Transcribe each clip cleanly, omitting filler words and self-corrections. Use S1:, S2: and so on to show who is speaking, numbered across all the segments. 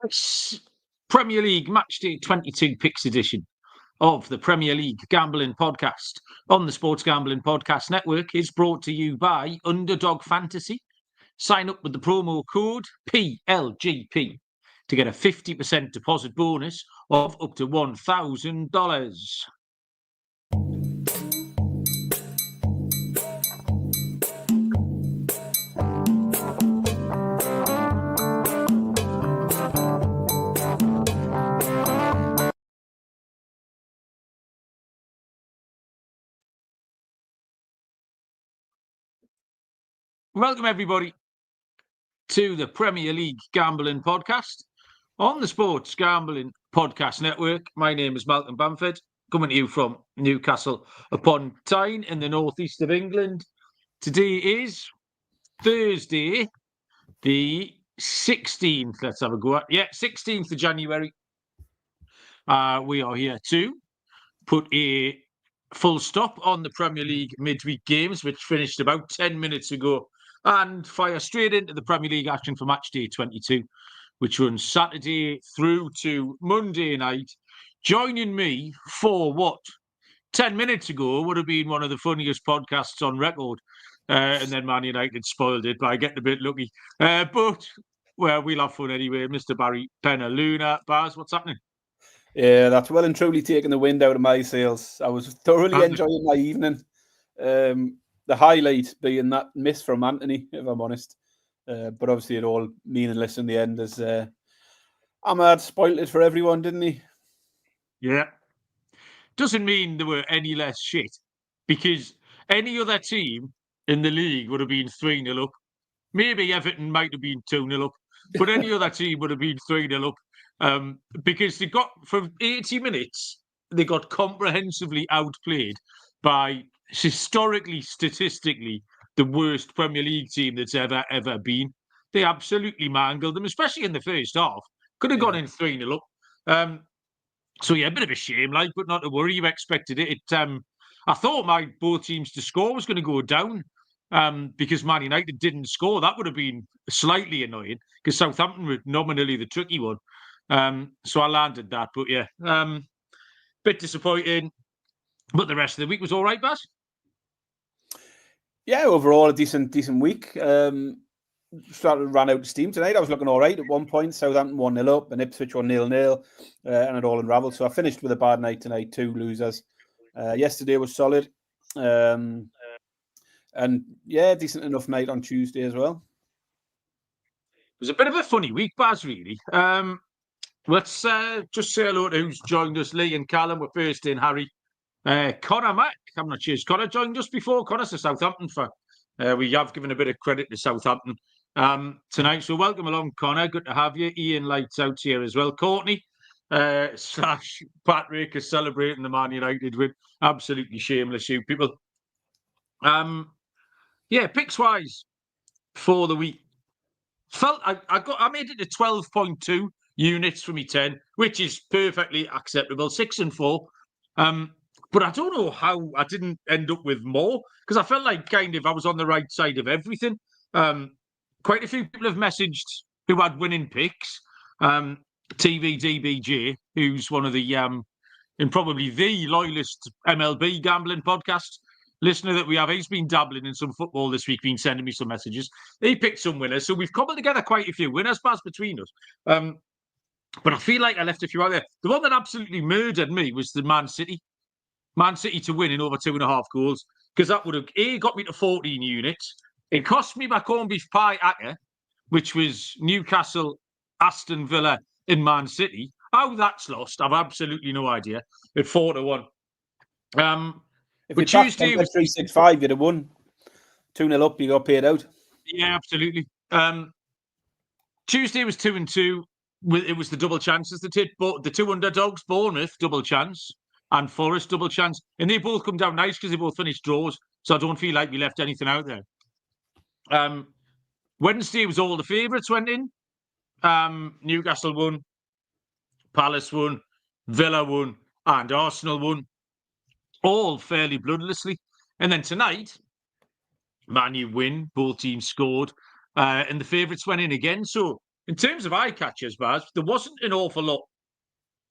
S1: This Premier League Matchday 22 Picks edition of the Premier League Gambling Podcast on the Sports Gambling Podcast Network is brought to you by Underdog Fantasy. Sign up with the promo code PLGP to get a 50% deposit bonus of up to $1,000. Welcome, everybody, to the Premier League Gambling Podcast on the Sports Gambling Podcast Network. My name is Mal and Baz, coming to you from Newcastle upon Tyne in the northeast of England. Today is Thursday, the 16th. Let's have a go. 16th of January. We are here to put a full stop on the Premier League midweek games, which finished about 10 minutes ago, and fire straight into the Premier League action for Matchday 22, which runs Saturday through to Monday night. Joining me for what 10 minutes ago would have been one of the funniest podcasts on record, and then Man United spoiled it by getting a bit lucky. But we'll have fun anyway. Mr. Barry Penaluna. Baz, what's happening?
S2: Yeah, that's well and truly taking the wind out of my sails. I was thoroughly enjoying my evening. The highlight being that miss from Anthony, if I'm honest. But obviously it all meaningless in the end, as Ahmad spoiled it for everyone, didn't he?
S1: Yeah. Doesn't mean there were any less shit, because any other team in the league would have been 3-0 up. Maybe Everton might have been 2-0 up, but any other team would have been 3-0 up. Because they got, for 80 minutes, they got comprehensively outplayed by, historically, statistically, the worst Premier League team that's ever been. They absolutely mangled them, especially in the first half. Could have gone in 3-0 up. So, yeah, a bit of a shame, but not to worry. You expected it. I thought both teams to score was going to go down because Man United didn't score. That would have been slightly annoying because Southampton were nominally the tricky one. So I landed that. But, yeah, bit disappointing. But the rest of the week was all right, Baz?
S2: Yeah, overall a decent week. Ran out of steam tonight. I was looking all right at one point. Southampton 1-0 up and Ipswich were 0-0, and it all unravelled. So I finished with a bad night tonight, 2 losers. Yesterday was solid. And yeah, decent enough night on Tuesday as well.
S1: It was a bit of a funny week, Baz, really. Let's just say hello to who's joined us. Lee and Callum were first in, Harry. Connor Mack, I'm not sure. Has Connor joined us before? Connor's a Southampton fan. We have given a bit of credit to Southampton tonight. So welcome along, Connor. Good to have you. Ian Lights out here as well. Courtney / Patrick is celebrating the Man United win. Absolutely shameless, you people. Yeah, picks wise for the week. I made it to 12.2 units for me 10, which is perfectly acceptable. 6 and 4. But I don't know how I didn't end up with more, because I felt like kind of I was on the right side of everything. Quite a few people have messaged who had winning picks. TVDBJ, who's one of the and probably the loyalist MLB gambling podcast listener that we have. He's been dabbling in some football this week, been sending me some messages. He picked some winners, so we've cobbled together quite a few winners, Baz, between us. But I feel like I left a few out there. The one that absolutely murdered me was the Man City to win in over 2.5 goals, because that would have got me to 14 units. It cost me my corned beef pie acca, which was Newcastle, Aston Villa, and Man City. How that's lost, I've absolutely no idea. At 4-1.
S2: If you Tuesday was 365, you'd have won. 2-0 up, you got paid out.
S1: Yeah, absolutely. Tuesday was 2-2. It was the double chances that hit, but the 2 underdogs, Bournemouth double chance and Forest double chance, and they both come down nice because they both finished draws. So I don't feel like we left anything out there. Wednesday was all the favourites went in. Newcastle won, Palace won, Villa won, and Arsenal won. All fairly bloodlessly. And then tonight, Man U win, both teams scored, and the favourites went in again. So in terms of eye catchers, Baz, there wasn't an awful lot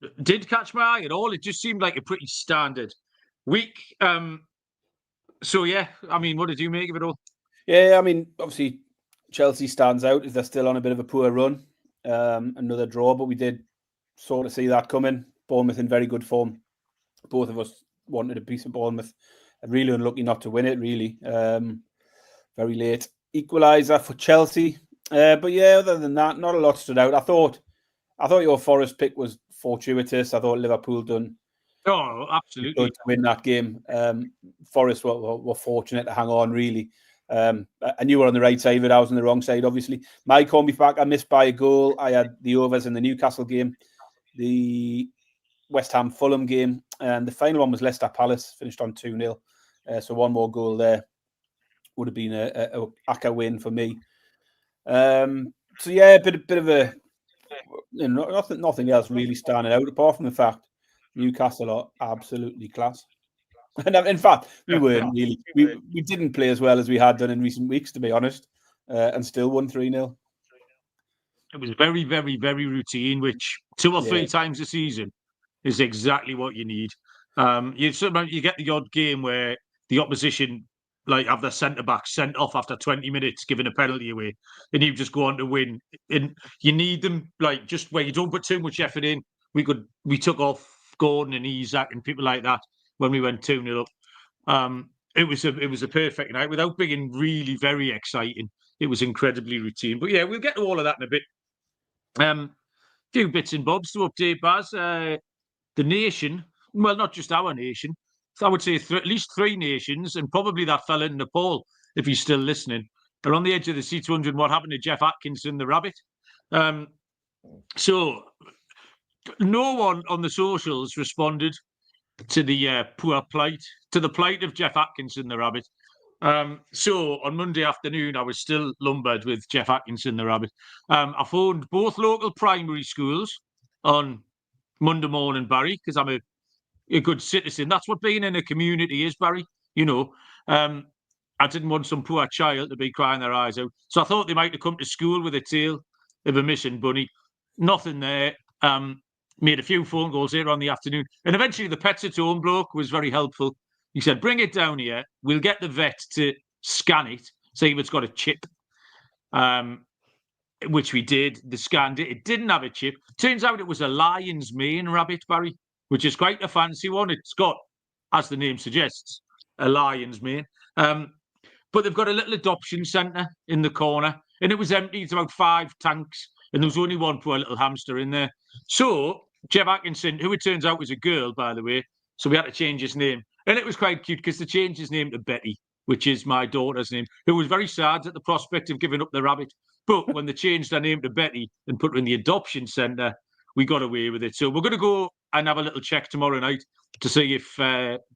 S1: that did catch my eye at all. It just seemed like a pretty standard week. So yeah, I mean, what did you make of it all?
S2: Yeah, I mean, obviously Chelsea stands out as they're still on a bit of a poor run. Another draw, but we did sort of see that coming. Bournemouth in very good form. Both of us wanted a piece of Bournemouth. Really unlucky not to win it, really. Very late equaliser for Chelsea. But yeah, other than that, not a lot stood out. I thought your Forest pick was fortuitous. I thought Liverpool done
S1: absolutely
S2: to win that game. Forest were fortunate to hang on, really. And you were on the right side of it. I was on the wrong side, obviously. My called me back. I missed by a goal. I had the overs in the Newcastle game, the West Ham Fulham game, and the final one was Leicester Palace, finished on 2-0. So one more goal there would have been a ACCA win for me. So yeah, a bit of a nothing else really standing out apart from the fact Newcastle are absolutely class. And in fact, we weren't really. We didn't play as well as we had done in recent weeks, to be honest, and still won 3-0.
S1: It was very, very, very routine, which 2 or 3 times a season is exactly what you need. You get the odd game where the opposition have their centre back sent off after 20 minutes, giving a penalty away, and you just go on to win. And you need them just where you don't put too much effort in. We took off Gordon and Isak and people like that when we went 2-0 up. It was a perfect night without being really very exciting. It was incredibly routine. But yeah, we'll get to all of that in a bit. Few bits and bobs to update, Baz. The nation, well, not just our nation, I would say at least 3 nations, and probably that fella in Nepal, if he's still listening, are on the edge of the seat wondering what happened to Jeff Atkinson, the rabbit. So no one on the socials responded to the plight of Jeff Atkinson, the rabbit. So on Monday afternoon, I was still lumbered with Jeff Atkinson, the rabbit. I phoned both local primary schools on Monday morning, Barry, because I'm a good citizen. That's what being in a community is, Barry. I didn't want some poor child to be crying their eyes out. So I thought they might have come to school with a tale of a missing bunny. Nothing there. Made a few phone calls later on the afternoon. And eventually the Pets at Home bloke was very helpful. He said, bring it down here. We'll get the vet to scan it, see if it's got a chip. Which we did. They scanned it. It didn't have a chip. Turns out it was a lion's mane rabbit, Barry, which is quite a fancy one. It's got, as the name suggests, a lion's mane. But they've got a little adoption centre in the corner, and it was empty. It's about 5 tanks, and there was only one poor little hamster in there. So Jeff Atkinson, who it turns out was a girl, by the way, so we had to change his name. And it was quite cute because they changed his name to Betty, which is my daughter's name, who was very sad at the prospect of giving up the rabbit. But when they changed her name to Betty and put her in the adoption centre, we got away with it. So we're going to go and have a little check tomorrow night to see if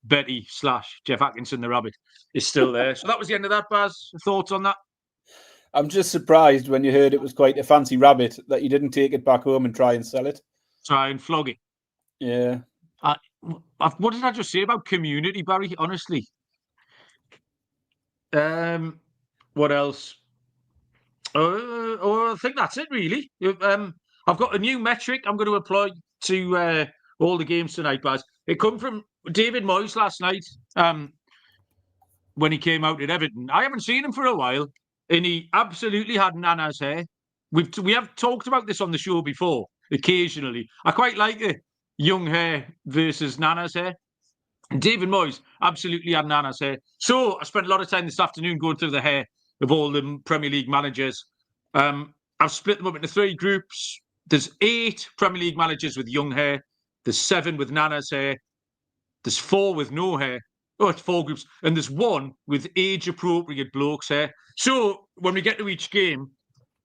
S1: Betty / Jeff Atkinson, the rabbit, is still there. So that was the end of that, Baz. Thoughts on that?
S2: I'm just surprised when you heard it was quite a fancy rabbit that you didn't take it back home and try and sell it.
S1: Try and flog it.
S2: Yeah.
S1: What did I just say about community, Barry? Honestly. What else? I think that's it, really. I've got a new metric I'm going to apply to all the games tonight, Baz. It come from David Moyes last night when he came out at Everton. I haven't seen him for a while, and he absolutely had Nana's hair. We have talked about this on the show before, occasionally. I quite like it. Young hair versus Nana's hair. David Moyes absolutely had Nana's hair. So I spent a lot of time this afternoon going through the hair of all the Premier League managers. I've split them up into 3 groups. There's 8 Premier League managers with young hair. There's 7 with Nana's hair. There's 4 with no hair. Oh, it's 4 groups. And there's 1 with age-appropriate blokes hair. So when we get to each game,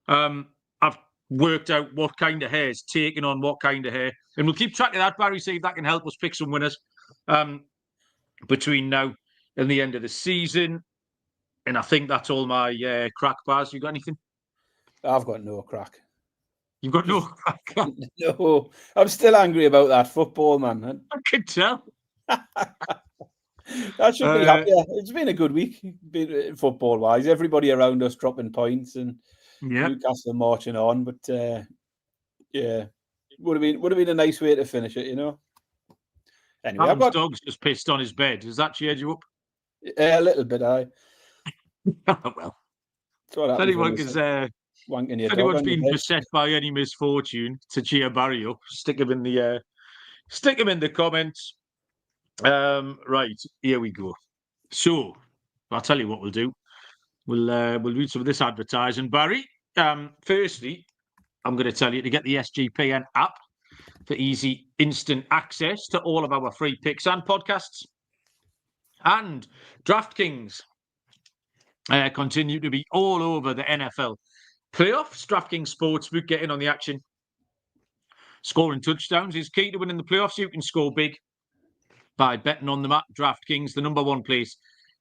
S1: I've worked out what kind of hair is taking on what kind of hair. And we'll keep track of that, Barry, see if that can help us pick some winners between now and the end of the season. And I think that's all my crack, Baz. You got anything?
S2: I've got no crack.
S1: You've got no crack?
S2: No. I'm still angry about that football, man.
S1: I can tell.
S2: I should be happy. It's been a good week, football-wise. Everybody around us dropping points and
S1: Yeah.
S2: Newcastle marching on, but yeah, would have been a nice way to finish it, you know. Anyway,
S1: Adam's dog's just pissed on his bed. Does that cheer you up?
S2: A little bit, aye.
S1: Well, if anyone's been beset by any misfortune to cheer Barry up, stick him in the comments. Right, here we go. So, I'll tell you what we'll do. We'll read some of this advertising. Barry, firstly, I'm going to tell you to get the SGPN app for easy, instant access to all of our free picks and podcasts. And DraftKings continue to be all over the NFL playoffs. DraftKings Sportsbook getting on the action. Scoring touchdowns is key to winning the playoffs. You can score big by betting on them at DraftKings, the number one place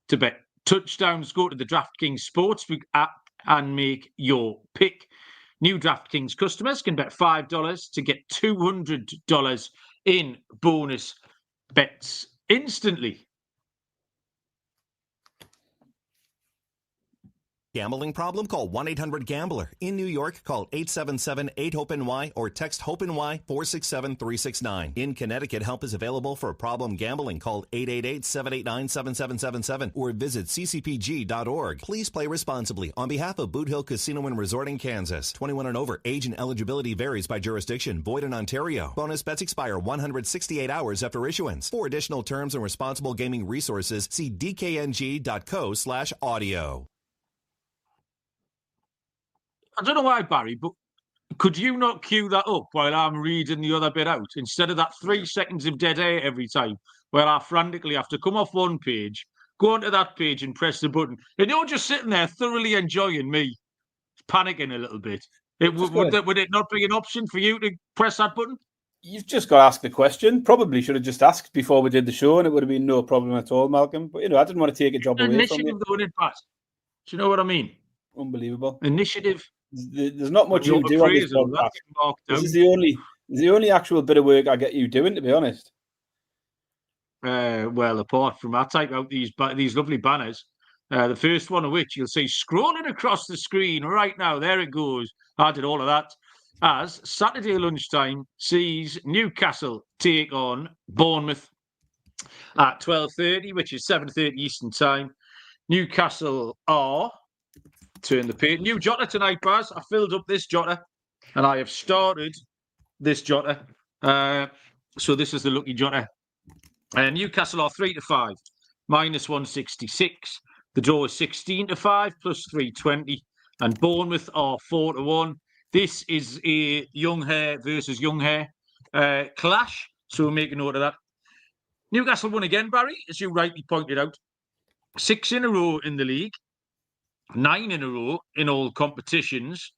S1: to bet touchdowns. Go to the DraftKings Sportsbook app and make your pick. New DraftKings customers can bet $5 to get $200 in bonus bets instantly.
S3: Gambling problem? Call 1-800-GAMBLER. In New York, call 877-8-HOPE-NY or text HOPE-NY 467-369. In Connecticut, help is available for problem gambling. Call 888-789-7777 or visit ccpg.org. Please play responsibly. On behalf of Boot Hill Casino and Resort in Kansas, 21 and over, age and eligibility varies by jurisdiction. Void in Ontario. Bonus bets expire 168 hours after issuance. For additional terms and responsible gaming resources, see dkng.co/audio.
S1: I don't know why, Barry, but could you not cue that up while I'm reading the other bit out instead of that 3 seconds of dead air every time where I frantically have to come off one page, go onto that page and press the button, and you're just sitting there thoroughly enjoying me panicking a little bit? Would it not be an option for you to press that button?
S2: You've just got to ask the question. Probably should have just asked before we did the show, and it would have been no problem at all, Malcolm. But, I didn't want to take a job away from you.
S1: Do you know what I mean?
S2: Unbelievable.
S1: Initiative.
S2: There's not much you do on this podcast. This is the only actual bit of work I get you doing, to be honest.
S1: Well, apart from I type out these lovely banners, the first one of which you'll see scrolling across the screen right now. There it goes. I did all of that. As Saturday lunchtime sees Newcastle take on Bournemouth at 12:30, which is 7:30 Eastern time. Newcastle are... Turn the page. New jotter tonight, Baz. I filled up this jotter and I have started this jotter. So this is the lucky jotter. Newcastle are 3-5, minus 166. The draw is 16-5, plus 320. And Bournemouth are 4-1. This is a young hair versus young hair clash. So we'll make a note of that. Newcastle won again, Barry, as you rightly pointed out. 6 in a row in the league. 9 in a row in all competitions.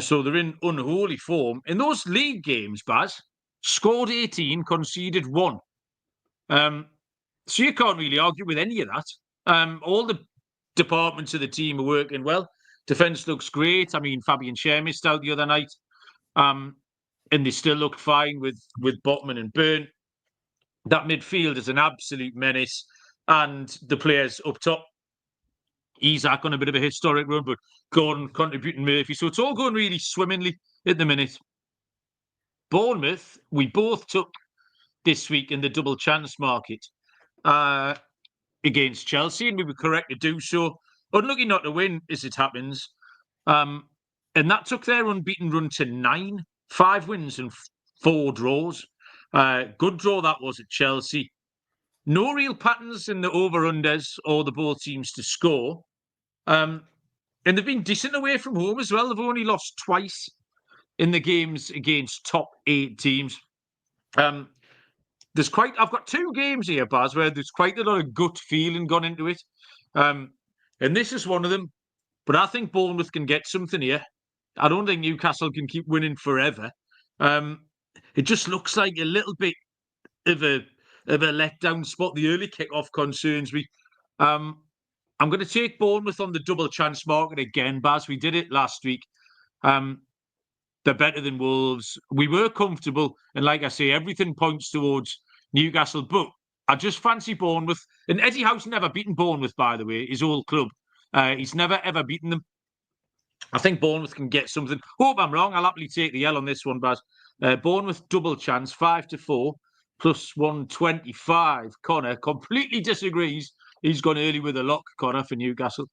S1: So they're in unholy form. In those league games, Baz, scored 18, conceded 1. So you can't really argue with any of that. All the departments of the team are working well. Defence looks great. I mean, Fabian Schär missed out the other night. And they still look fine with Botman and Byrne. That midfield is an absolute menace. And the players up top, Isak on a bit of a historic run, but Gordon contributing Murphy. So it's all going really swimmingly at the minute. Bournemouth, we both took this week in the double chance market against Chelsea, and we were correct to do so. Unlucky not to win, as it happens. And that took their unbeaten run to 9. 5 wins and 4 draws. Good draw that was at Chelsea. No real patterns in the over-unders or the both teams to score. And they've been decent away from home as well. They've only lost twice in the games against top 8 teams. I've got 2 games here, Baz, where there's quite a lot of gut feeling gone into it. And this is one of them. But I think Bournemouth can get something here. I don't think Newcastle can keep winning forever. It just looks like a little bit of a letdown spot. The early kickoff concerns me. I'm going to take Bournemouth on the double chance market again, Baz. We did it last week. They're better than Wolves. We were comfortable. And like I say, everything points towards Newcastle. But I just fancy Bournemouth. And Eddie Howe's never beaten Bournemouth, by the way, his old club. He's never, ever beaten them. I think Bournemouth can get something. Hope I'm wrong. I'll happily take the L on this one, Baz. Bournemouth double chance, 5-4, plus 125. Connor completely disagrees. He's gone early with a lock, Connor, for Newcastle.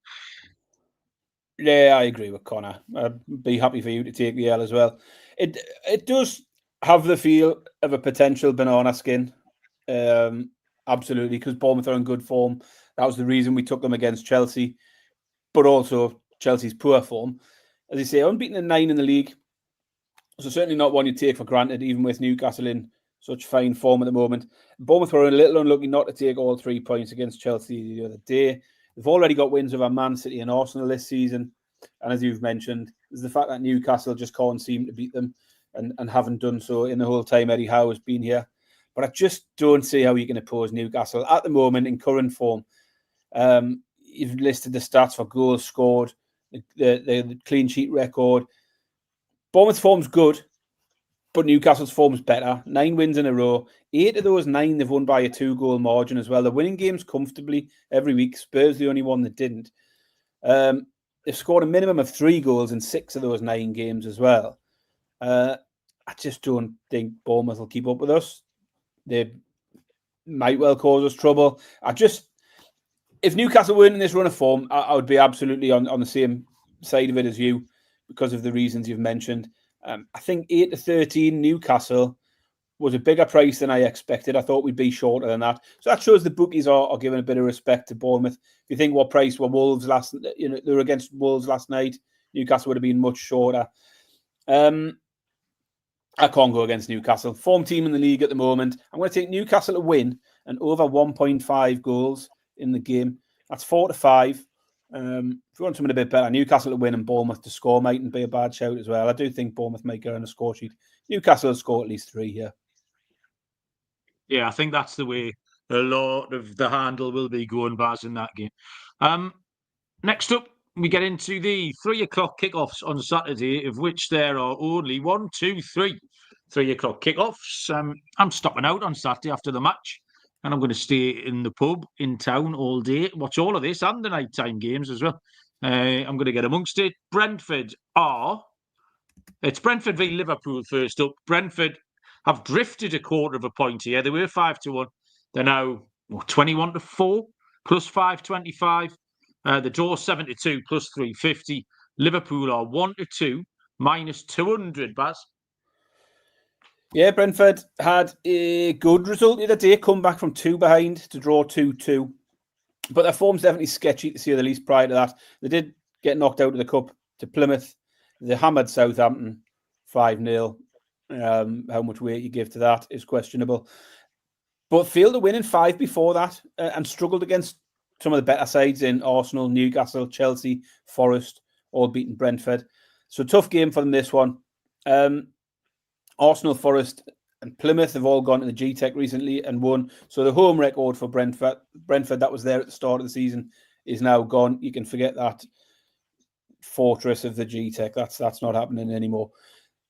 S2: Yeah, I agree with Connor. I'd be happy for you to take the L as well. It does have the feel of a potential banana skin. Absolutely, because Bournemouth are in good form. That was the reason we took them against Chelsea, but also Chelsea's poor form. As you say, unbeaten in 9 in the league. So certainly not one you take for granted, even with Newcastle in such fine form at the moment. Bournemouth were a little unlucky not to take all 3 points against Chelsea the other day. They've already got wins over Man City and Arsenal this season. And as you've mentioned, there's the fact that Newcastle just can't seem to beat them and haven't done so in the whole time Eddie Howe has been here. But I just don't see how you can oppose Newcastle at the moment in current form. You've listed the stats for goals scored, the clean sheet record. Bournemouth's form's good, but Newcastle's form's better. 9 wins in a row. 8 of those 9 they've won by a 2-goal margin as well. They're winning games comfortably every week. Spurs the only one that didn't. They've scored a minimum of 3 goals in 6 of those 9 games as well. I just don't think Bournemouth will keep up with us. They might well cause us trouble. If Newcastle weren't in this run of form, I would be absolutely on the same side of it as you, because of the reasons you've mentioned. I think 8-13 Newcastle was a bigger price than I expected. I thought we'd be shorter than that. So that shows the bookies are giving a bit of respect to Bournemouth. If you think what price were Wolves they were against Wolves last night, Newcastle would have been much shorter. I can't go against Newcastle. Form team in the league at the moment. I'm going to take Newcastle to win and over 1.5 goals in the game. That's 4-5. If you want something a bit better, Newcastle to win and Bournemouth to score mightn't be a bad shout as well. I do think Bournemouth might get on a score sheet. Newcastle will score at least 3 here.
S1: Yeah, I think that's the way a lot of the handle will be going, Baz, in that game. Next up, we get into the 3 o'clock kickoffs on Saturday, of which there are only 1, 2, 3 3 o'clock kickoffs. I'm stopping out on Saturday after the match, and I'm going to stay in the pub in town all day, watch all of this and the nighttime games as well. I'm going to get amongst it. It's Brentford v Liverpool first up. Brentford have drifted a quarter of a point here. They were 5-1. They're now 21-4, plus 525. The draw 7-2, plus 350. Liverpool are 1-2, minus 200, Baz.
S2: Yeah, Brentford had a good result the other day, come back from 2 behind to draw 2-2. But their form's definitely sketchy, to say the least, prior to that. They did get knocked out of the cup to Plymouth. They hammered Southampton 5-0. How much weight you give to that is questionable. But failed to win in 5 before that and struggled against some of the better sides in Arsenal, Newcastle, Chelsea, Forest, all beating Brentford. So tough game for them, this one. Arsenal, Forest and Plymouth have all gone to the G-Tech recently and won. So the home record for Brentford that was there at the start of the season is now gone. You can forget that fortress of the G-Tech. That's not happening anymore.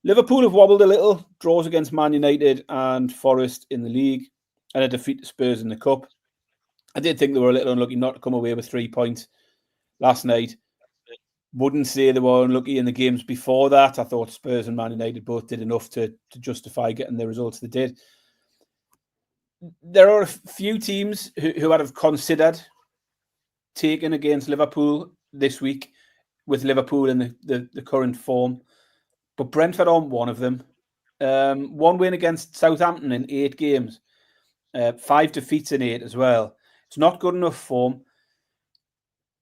S2: Liverpool have wobbled a little. Draws against Man United and Forest in the league and a defeat to Spurs in the Cup. I did think they were a little unlucky not to come away with 3 points last night. Wouldn't say they were unlucky in the games before that. I thought Spurs and Man United both did enough to justify getting the results they did. There are a few teams who would have considered taking against Liverpool this week with Liverpool in the current form. But Brentford aren't one of them. 1 win against Southampton in 8 games. 5 defeats in 8 as well. It's not good enough form.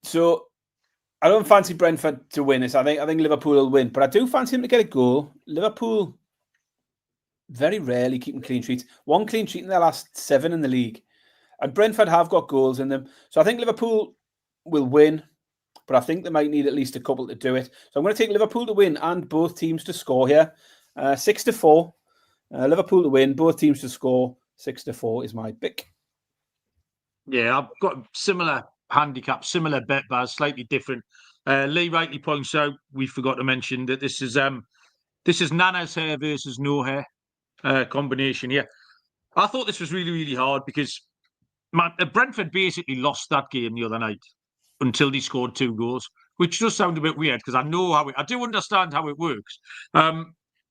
S2: So I don't fancy Brentford to win this. I think Liverpool will win, but I do fancy them to get a goal. Liverpool very rarely keeping clean sheets. 1 clean sheet in their last 7 in the league. And Brentford have got goals in them. So I think Liverpool will win, but I think they might need at least a couple to do it. So I'm going to take Liverpool to win and both teams to score here. 6-4. Liverpool to win, both teams to score. 6-4 is my pick.
S1: Yeah, I've got similar handicap, similar bet, Baz, slightly different. Lee rightly points out, we forgot to mention that this is Nana's hair versus no hair combination here. I thought this was really, really hard because Brentford basically lost that game the other night until they scored 2 goals. which does sound a bit weird because I do understand how it works.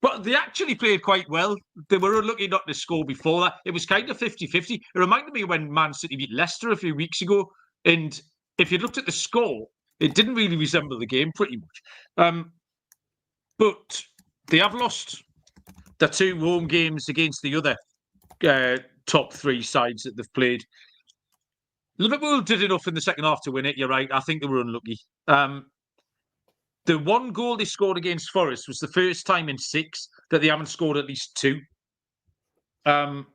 S1: But they actually played quite well. They were unlucky not to score before that. It was kind of 50-50. It reminded me when Man City beat Leicester a few weeks ago. And if you looked at the score, it didn't really resemble the game pretty much. But they have lost the 2 home games against the other top 3 sides that they've played. Liverpool did enough in the second half to win it. You're right. I think they were unlucky. The 1 goal they scored against Forest was the first time in 6 that they haven't scored at least 2. And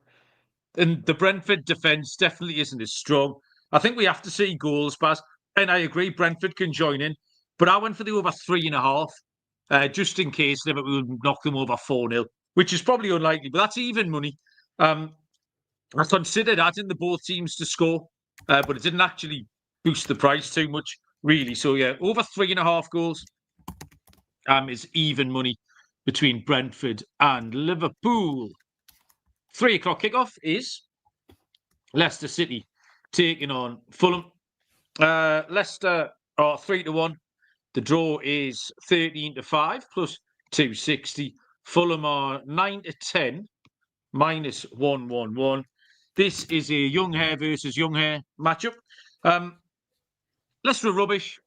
S1: the Brentford defence definitely isn't as strong. I think we have to see goals, Baz. And I agree, Brentford can join in. But I went for the over 3.5, just in case Liverpool knock them over 4-0, which is probably unlikely. But that's even money. I considered adding the both teams to score, but it didn't actually boost the price too much, really. So, yeah, over 3.5 goals. Is even money between Brentford and Liverpool. 3 o'clock kickoff is Leicester City taking on Fulham. Leicester are 3-1. The draw is 13-5 plus 260. Fulham are 9-10 minus 111. This is a young hair versus young hair matchup. Leicester are rubbish.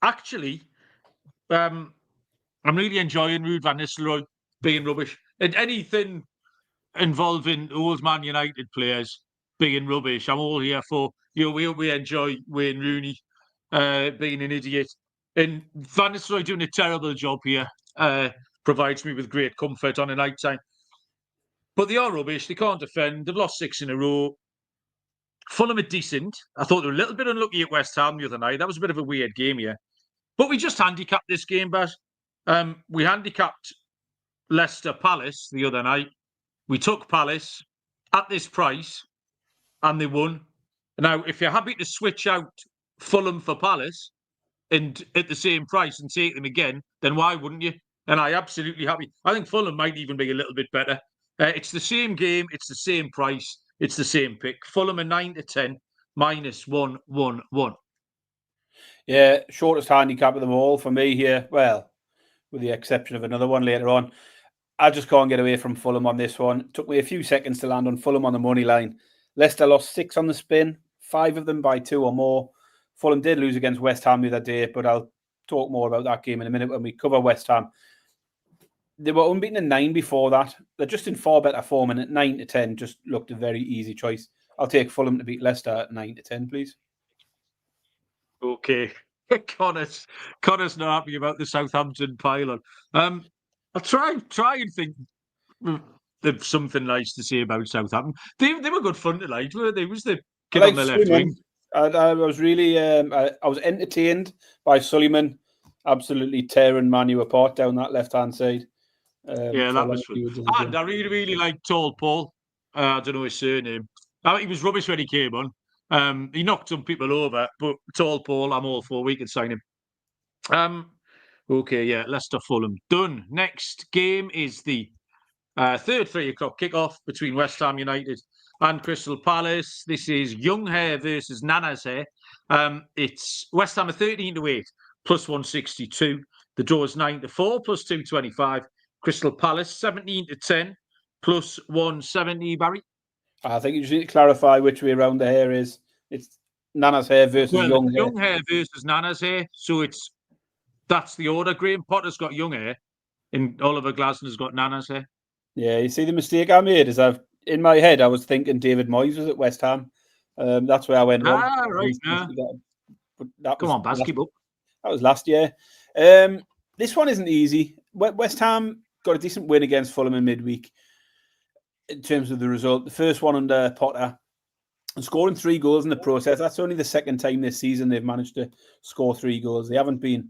S1: Actually, I'm really enjoying Ruud van Nistelrooy being rubbish. And anything involving old Man United players being rubbish, I'm all here for. We enjoy Wayne Rooney being an idiot. And Van Nistelrooy doing a terrible job here provides me with great comfort on a night time. But they are rubbish. They can't defend. They've lost 6 in a row. Fulham are decent. I thought they were a little bit unlucky at West Ham the other night. That was a bit of a weird game here. But we just handicapped this game, Baz. We handicapped Leicester Palace the other night. We took Palace at this price and they won. Now, if you're happy to switch out Fulham for Palace and at the same price and take them again, then why wouldn't you? And I'm absolutely happy. I think Fulham might even be a little bit better. It's the same game. It's the same price. It's the same pick. Fulham are 9-10 minus 111.
S2: Yeah, shortest handicap of them all for me here. Well, with the exception of another one later on. I just can't get away from Fulham on this one. It took me a few seconds to land on Fulham on the money line. Leicester lost 6 on the spin, 5 of them by 2 or more. Fulham did lose against West Ham the other day, but I'll talk more about that game in a minute when we cover West Ham. They were unbeaten in 9 before that. They're just in far better form, and at 9-10 just looked a very easy choice. I'll take Fulham to beat Leicester at 9-10, please.
S1: Okay. Connor's not happy about the Southampton pylon. I'll try and think there's something nice to say about Southampton. They were good fun tonight, weren't they? Was the kid on the left wing?
S2: I was really I was entertained by Suleiman absolutely tearing Man U apart down that left-hand side.
S1: Yeah, that was fun. And I really, really liked Tall Paul. I don't know his surname. He was rubbish when he came on. He knocked some people over, but Tall Paul, I'm all for. We can sign him. Okay, yeah, Leicester Fulham done. Next game is the third 3 o'clock kickoff between West Ham United and Crystal Palace. This is young hair versus Nana's hair. It's West Ham 13-8 plus 162. The draw is 9-4 plus 225. Crystal Palace 17-10 plus 170. Barry.
S2: I think you just need to clarify which way around the hair is. It's Nana's hair versus young hair.
S1: Young hair versus Nana's hair. So that's the order. Graham Potter's got young hair and Oliver Glasner's got Nana's hair.
S2: Yeah, you see the mistake I made is in my head I was thinking David Moyes was at West Ham. That's where I went wrong.
S1: Right. Come on, Baz, keep up.
S2: That was last year. This one isn't easy. West Ham got a decent win against Fulham in midweek. In terms of the result, the first one under Potter, and scoring 3 goals in the process. That's only the second time this season they've managed to score 3 goals. They haven't been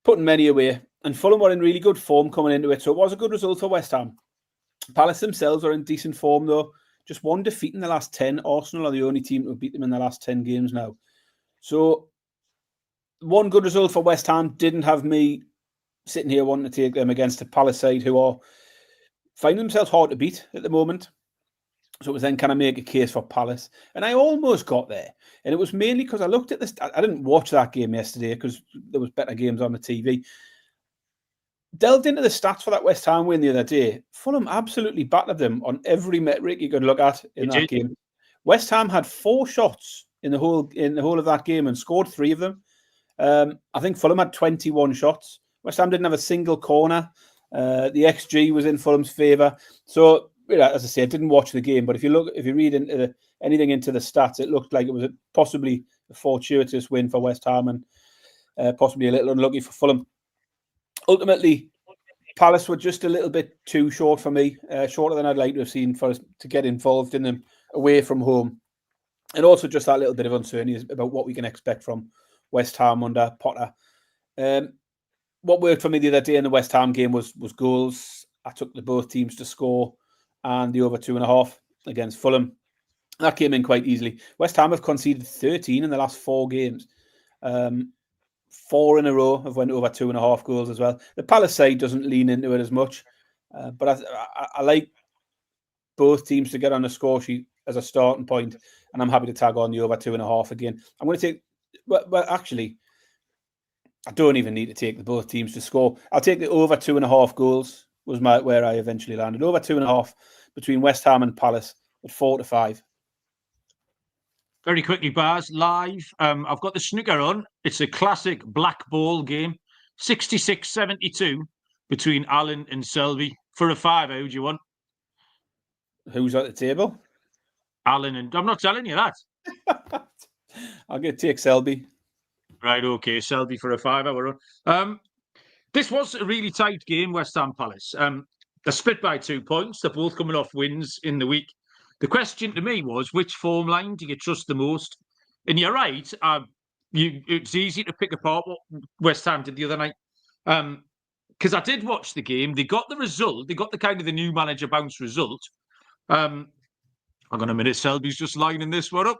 S2: putting many away. And Fulham were in really good form coming into it. So it was a good result for West Ham. Palace themselves are in decent form, though. Just 1 defeat in the last 10. Arsenal are the only team to have beat them in the last 10 games now. So 1 good result for West Ham didn't have me sitting here wanting to take them against the Palace side, who are finding themselves hard to beat at the moment. So it was then, can I make a case for Palace? And I almost got there. And it was mainly because I looked at this. I didn't watch that game yesterday because there was better games on the TV. Delved into the stats for that West Ham win the other day. Fulham absolutely battered them on every metric you could look at in that game. West Ham had 4 shots in the whole of that game and scored 3 of them. I think Fulham had 21 shots. West Ham didn't have a single corner. The XG was in Fulham's favour. So, as I say, I didn't watch the game, but if you read into anything into the stats, it looked like it was possibly a fortuitous win for West Ham and possibly a little unlucky for Fulham. Ultimately, Palace were just a little bit too short for me, shorter than I'd like to have seen for us to get involved in them away from home. And also just that little bit of uncertainty about what we can expect from West Ham under Potter. What worked for me the other day in the West Ham game was goals. I took both teams to score and the over 2.5 against Fulham. That came in quite easily. West Ham have conceded 13 in the last 4 games. 4 in a row have went over 2.5 goals as well. The Palace side doesn't lean into it as much, but I like both teams to get on the score sheet as a starting point, and I'm happy to tag on the over 2.5 again. I'm going to take, well, actually, I don't even need to take both teams to score. I'll take the over 2.5 goals was where I eventually landed. Over 2.5 between West Ham and Palace at 4-5.
S1: Very quickly, Baz, live. I've got the snooker on. It's a classic black ball game. 66-72 between Allen and Selby. For a 5, how do you want?
S2: Who's at the table?
S1: Allen and... I'm not telling you that.
S2: I'll take Selby.
S1: Right, okay. Selby for a 5. We're on. This was a really tight game, West Ham Palace. They're split by 2 points. They're both coming off wins in the week. The question to me was, which form line do you trust the most? And you're right. It's easy to pick apart what West Ham did the other night. Because I did watch the game. They got the result. They got the kind of the new manager bounce result. Hang on a minute. Selby's just lining this one up.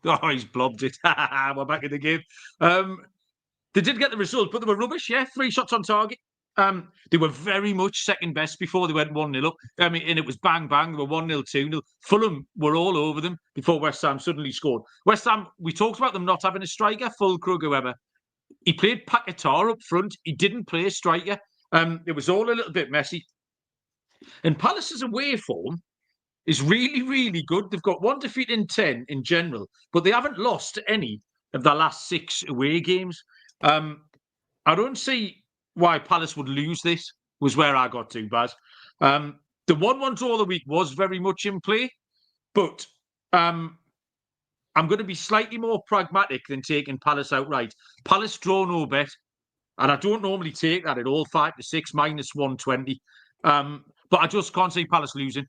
S1: Oh, he's blobbed it. We're back in the game. They did get the result, but they were rubbish. Yeah, 3 shots on target. They were very much second best before they went 1-0 up. And it was bang, bang. They were 1-0, 2-0. Fulham were all over them before West Ham suddenly scored. West Ham, we talked about them not having a striker, Fulkrug, whoever. He played Paquetá up front. He didn't play a striker. It was all a little bit messy. And Palace's away form is really, really good. They've got 1 defeat in 10 in general, but they haven't lost any of their last 6 away games. I don't see why Palace would lose this, was where I got to, Baz. The 1-1 draw of the week was very much in play, but I'm going to be slightly more pragmatic than taking Palace outright. Palace draw no bet, and I don't normally take that at all, 5-6, -120. But I just can't see Palace losing.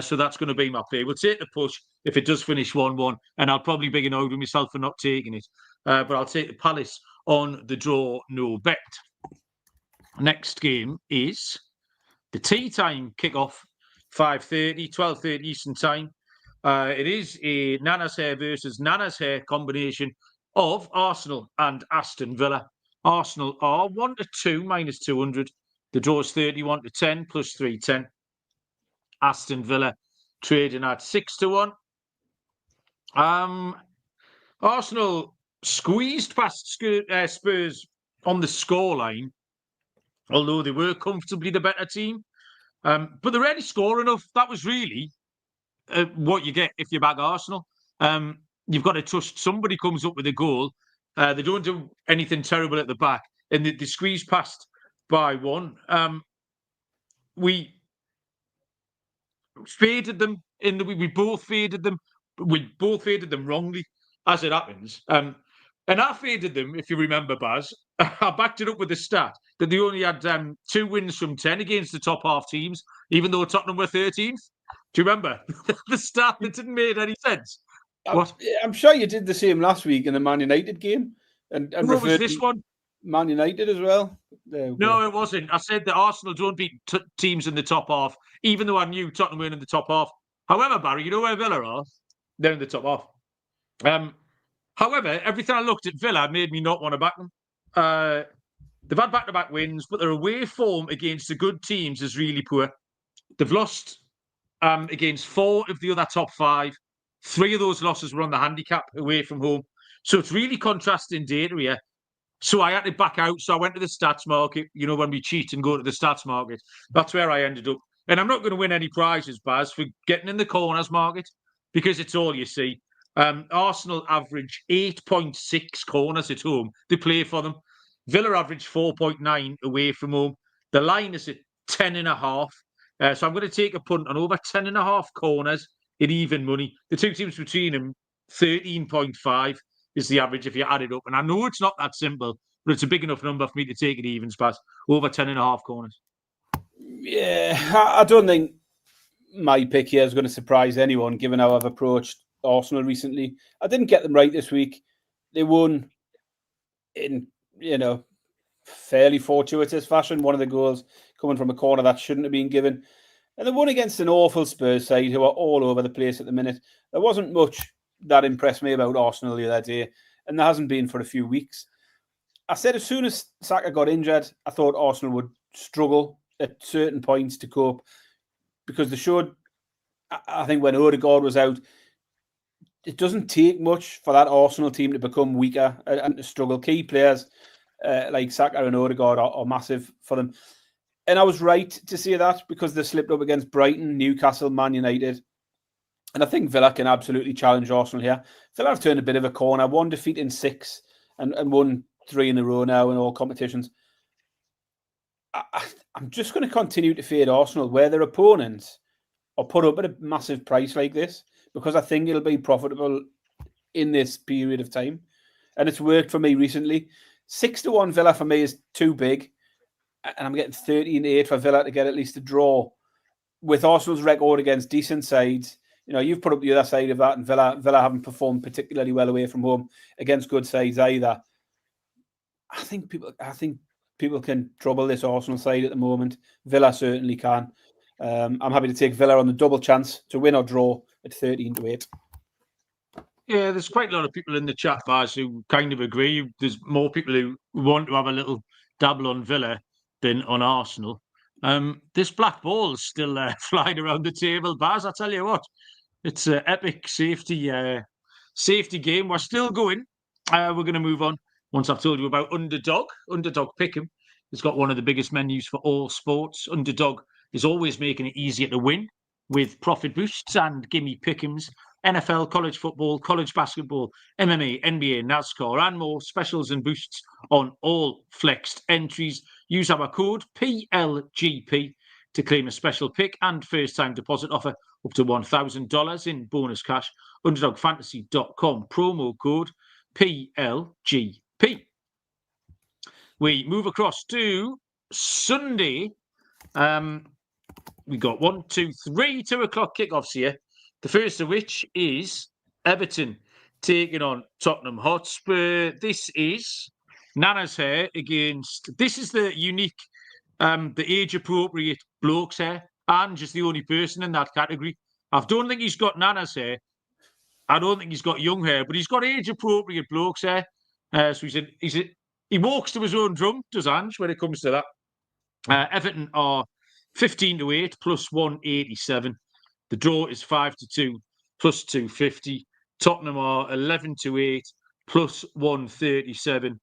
S1: So that's going to be my play. We'll take the push if it does finish 1-1, and I'll probably be annoyed with myself for not taking it. But I'll take the Palace on the draw, no bet. Next game is the tea time kickoff, 5:30, 12:30 Eastern time. It is a Nana's Hair versus Nana's Hair combination of Arsenal and Aston Villa. Arsenal are 1-2, -200. The draw is 31-10, +310. Aston Villa trading at 6-1. Arsenal squeezed past Spurs on the scoreline, although they were comfortably the better team. But they rarely score enough. That was really what you get if you back Arsenal. You've got to trust somebody comes up with a goal. They don't do anything terrible at the back, and they squeeze past by 1. We faded them in the week. We both faded them. We both faded them wrongly, as it happens. And I faded them, if you remember, Baz. I backed it up with the stat that they only had 2 wins from 10 against the top half teams, even though Tottenham were 13th. Do you remember the stat that didn't make any sense?
S2: I'm sure you did the same last week in the Man United game, and
S1: what was this one?
S2: Man United as well.
S1: No, it wasn't. I said that Arsenal don't beat teams in the top half, even though I knew Tottenham were in the top half. However, Barry, you know where Villa are? They're in the top half. However, everything I looked at Villa made me not want to back them. They've had back-to-back wins, but their away form against the good teams is really poor. They've lost against 4 of the other top 5. 3 of those losses were on the handicap away from home. So it's really contrasting data here. So I had to back out. So I went to the stats market. You know, when we cheat and go to the stats market, that's where I ended up. And I'm not going to win any prizes, Baz, for getting in the corners market because it's all you see. Arsenal average 8.6 corners at home. They play for them. Villa average 4.9 away from home. The line is at 10.5. So I'm going to take a punt on over 10.5 corners at even money. The two teams between them, 13.5 is the average if you add it up. And I know it's not that simple, but it's a big enough number for me to take it even, Spaz. Over 10.5 corners.
S2: Yeah, I don't think my pick here is going to surprise anyone, given how I've approached Arsenal recently. I didn't get them right this week. They won in, fairly fortuitous fashion. One of the goals coming from a corner that shouldn't have been given. And they won against an awful Spurs side who are all over the place at the minute. There wasn't much that impressed me about Arsenal the other day, and there hasn't been for a few weeks. I said as soon as Saka got injured, I thought Arsenal would struggle at certain points to cope because they showed, I think when Odegaard was out, it doesn't take much for that Arsenal team to become weaker and to struggle. Key players like Saka and Odegaard are massive for them. And I was right to say that because they slipped up against Brighton, Newcastle, Man United. And I think Villa can absolutely challenge Arsenal here. Villa have turned a bit of a corner, 1 defeat in 6 and won 3 in a row now in all competitions. I'm just going to continue to fade Arsenal where their opponents are put up at a massive price like this because I think it'll be profitable in this period of time. And it's worked for me recently. 6-1 Villa for me is too big. And I'm getting 13-8 for Villa to get at least a draw. With Arsenal's record against decent sides, you've put up the other side of that, and Villa haven't performed particularly well away from home against good sides either. I think people can trouble this Arsenal side at the moment. Villa certainly can. I'm happy to take Villa on the double chance to win or draw at 13-8.
S1: Yeah, there's quite a lot of people in the chat bars who kind of agree. There's more people who want to have a little dabble on Villa than on Arsenal. This black ball is still flying around the table, Baz. I tell you what, it's an epic safety game. We're still going. We're going to move on once I've told you about Underdog Pick'em. It's got one of the biggest menus for all sports. Underdog is always making it easier to win with profit boosts and gimme pick'ems. NFL, college football, college basketball, MMA, NBA, NASCAR, and more specials and boosts on all flexed entries. Use our code PLGP to claim a special pick and first-time deposit offer up to $1,000 in bonus cash. UnderdogFantasy.com, promo code PLGP. We move across to Sunday. We got 1, 2, 3 2 o'clock kickoffs here. The first of which is Everton taking on Tottenham Hotspur. This is Nana's hair against... This is the unique, the age-appropriate bloke's hair. And just the only person in that category. I don't think he's got Nana's hair. I don't think he's got young hair, but he's got age-appropriate bloke's hair. So he walks to his own drum, does Ange, when it comes to that. Everton are 15-8 plus 187. The draw is 5-2 plus 250. Tottenham are 11-8 plus 137.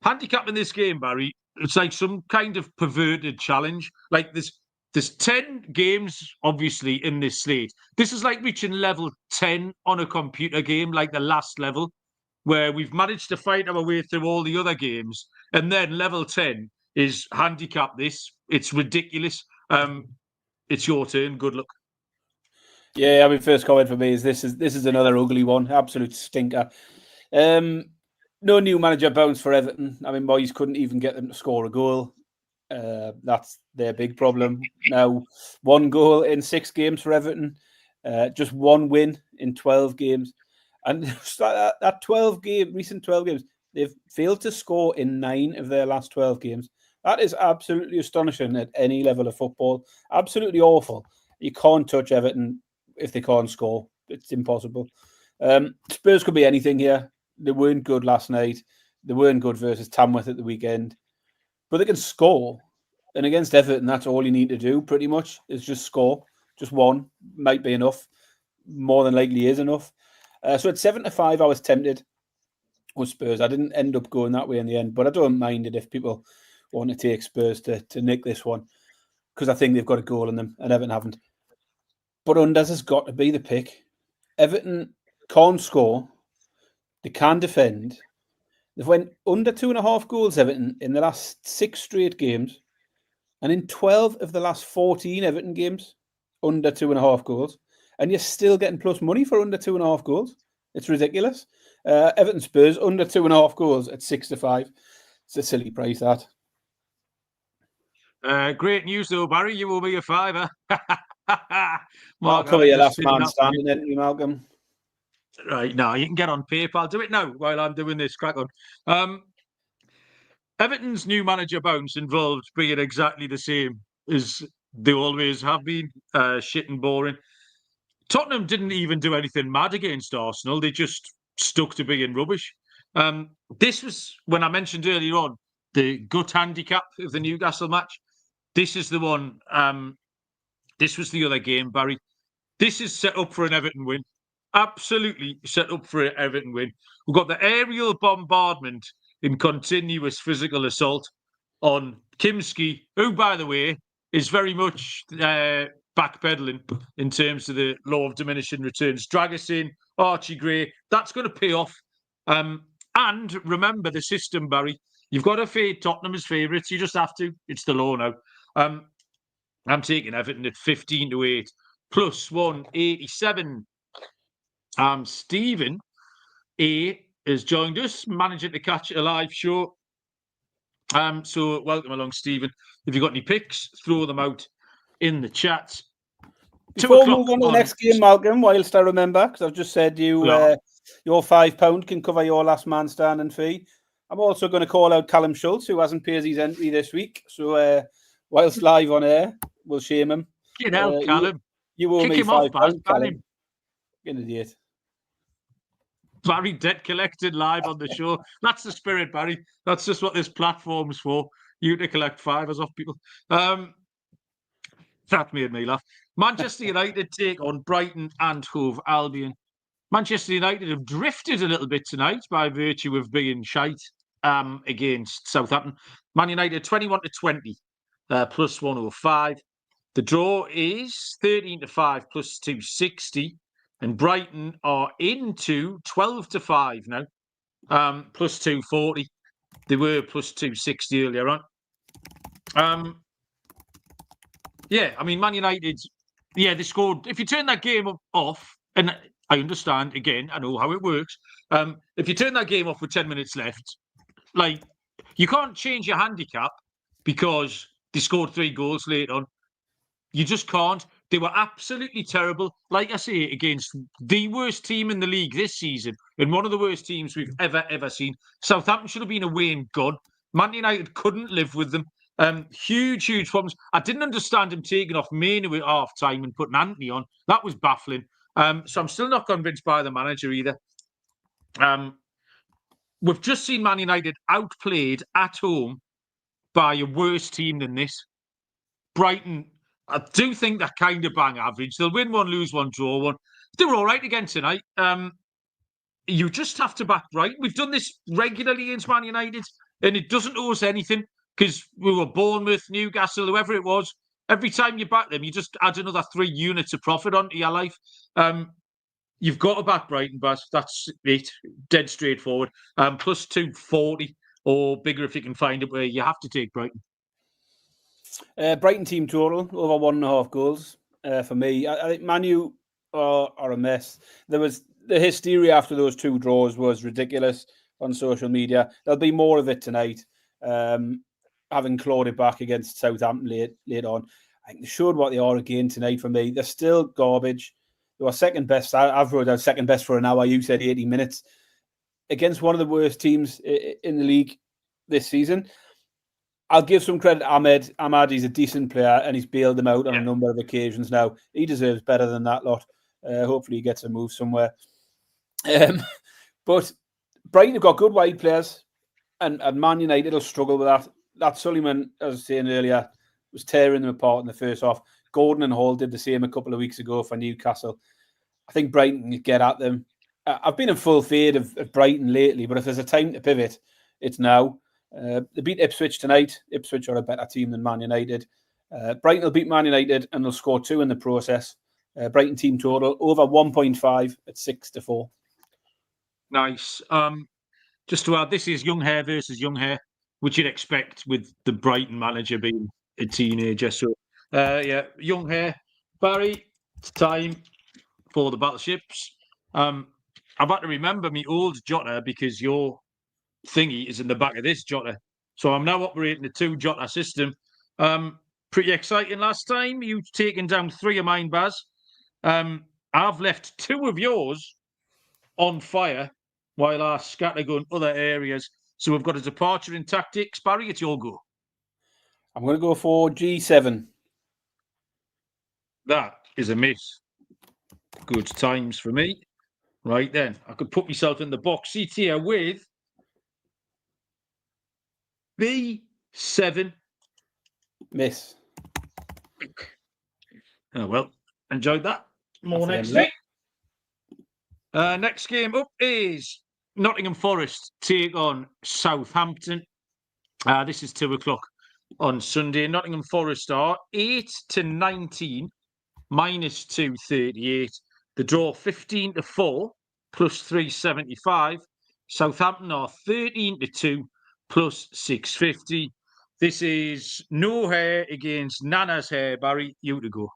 S1: Handicap in this game, Barry, it's like some kind of perverted challenge. Like there's 10 games, obviously, in this slate. This is like reaching level 10 on a computer game, like the last level, where we've managed to fight our way through all the other games. And then level 10 is handicap this. It's ridiculous. It's your turn. Good luck.
S2: Yeah, first comment for me is this is another ugly one. Absolute stinker. No new manager bounce for Everton. Moyes couldn't even get them to score a goal. That's their big problem. Now, 1 goal in 6 games for Everton. Just 1 win in 12 games. And that recent 12 games, they've failed to score in 9 of their last 12 games. That is absolutely astonishing at any level of football. Absolutely awful. You can't touch Everton if they can't score. It's impossible. Spurs could be anything here. They weren't good last night. They weren't good versus Tamworth at the weekend. But they can score. And against Everton, that's all you need to do, pretty much, is just score. Just one might be enough. More than likely is enough. So at 7-5, I was tempted with Spurs. I didn't end up going that way in the end, but I don't mind it if people want to take Spurs to nick this one, because I think they've got a goal in them and Everton haven't. But unders has got to be the pick. Everton can't score. They can defend. They've went under 2.5 goals, Everton, in the last 6 straight games. And in 12 of the last 14 Everton games, under 2.5 goals. And you're still getting plus money for under 2.5 goals. It's ridiculous. Everton Spurs, under 2.5 goals at 6-5. It's a silly price, that.
S1: Great news, though, Barry. You owe me a £5.
S2: I'll cover your last man standing, entry, Malcolm.
S1: Right, now you can get on PayPal. Do it now while I'm doing this. Crack on. Everton's new manager bounce involved being exactly the same as they always have been. Shit and boring. Tottenham didn't even do anything mad against Arsenal. They just stuck to being rubbish. This was, when I mentioned earlier on, the gut handicap of the Newcastle match. This is the one. This was the other game, Barry. This is set up for an Everton win. Absolutely set up for an Everton win. We've got the aerial bombardment in continuous physical assault on Kimski, who, by the way, is very much backpedaling in terms of the law of diminishing returns. Dragusin, Archie Gray, that's going to pay off. And remember the system, Barry. You've got to fade Tottenham as favourites. You just have to. It's the law now. I'm taking Everton at 15-8, plus 187. Stephen A has joined us, managing to catch a live show. So welcome along, Stephen. If you've got any picks, throw them out in the chat.
S2: Before we move on to the next game, Malcolm, whilst I remember, because I've just said your £5 can cover your last man standing fee. I'm also going to call out Callum Schultz, who hasn't paid his entry this week. So whilst live on air, we'll shame him.
S1: Get out, Callum.
S2: You owe
S1: Kick
S2: me
S1: him off,
S2: £5, Callum. You're an idiot.
S1: Barry debt collected live on the show. That's the spirit, Barry. That's just what this platform's for. You to collect fivers off people. That made me laugh. Manchester United take on Brighton and Hove Albion. Manchester United have drifted a little bit tonight by virtue of being shite against Southampton. Man United 21-20, plus 105. The draw is 13-5, plus 260. And Brighton are into 12-5 now, plus 240. They were plus 260 earlier on. Yeah, I mean, Man United, they scored. If you turn that game off, and I understand, again, I know how it works. If you turn that game off with 10 minutes left, like, you can't change your handicap because they scored 3 goals late on. You just can't. They were absolutely terrible. Like I say, against the worst team in the league this season and one of the worst teams we've ever seen. Southampton should have been away and gone. Man United couldn't live with them. Huge problems. I didn't understand him taking off Mainu at half-time and putting Anthony on. That was baffling. So I'm still not convinced by the manager either. We've just seen Man United outplayed at home by a worse team than this. Brighton, I do think they're kind of bang average. They'll win one, lose one, draw one. They were all right again tonight. You just have to back Brighton. We've done this regularly against Man United, and it doesn't owe us anything because we were Bournemouth, Newcastle, whoever it was. Every time you back them, you just add another 3 units of profit onto your life. You've got to back Brighton, Baz. That's it. Dead straightforward. Plus 240 or bigger if you can find it where you have to take Brighton.
S2: Brighton team total, over 1.5 goals for me. I think Man U are a mess. There was the hysteria after those 2 draws was ridiculous on social media. There'll be more of it tonight. Having clawed it back against Southampton late on. I think they showed what they are again tonight for me. They're still garbage. They were second best. I've wrote out second best for an hour. You said 80 minutes. Against one of the worst teams in the league this season. I'll give some credit to Ahmed. Ahmad, he's a decent player and he's bailed them out on a number of occasions now. He deserves better than that lot. Hopefully he gets a move somewhere. But Brighton have got good wide players and Man United will struggle with that. That Suleiman, as I was saying earlier, was tearing them apart in the first half. Gordon and Hall did the same a couple of weeks ago for Newcastle. I think Brighton can get at them. I've been in full fade of Brighton lately, but if there's a time to pivot, it's now. They beat Ipswich tonight. Ipswich are a better team than Man United. Brighton will beat Man United and they'll score 2 in the process. Brighton team total over 1.5 at 6-4.
S1: Nice. Just to add, this is young hair versus young hair, which you'd expect with the Brighton manager being a teenager. So, young hair. Barry, it's time for the battleships. I've had to remember me old jotter because your thingy is in the back of this jotter. So I'm now operating a 2 jotter system. Pretty exciting last time. You've taken down 3 of mine, Baz. I've left 2 of yours on fire while I scattergun other areas. So we've got a departure in tactics. Barry, it's your go.
S2: I'm going to go for G7.
S1: That is a miss. Good times for me. Right then, I could put myself in the box seat here with B7.
S2: Miss.
S1: Oh, well, enjoyed that. More next week. Next game up is Nottingham Forest take on Southampton. This is 2:00 on Sunday. Nottingham Forest are 8-19, minus 238. The draw 15-4, plus 375. Southampton are 13-2, plus 650. This is no hair against Nana's hair. Barry, you to go.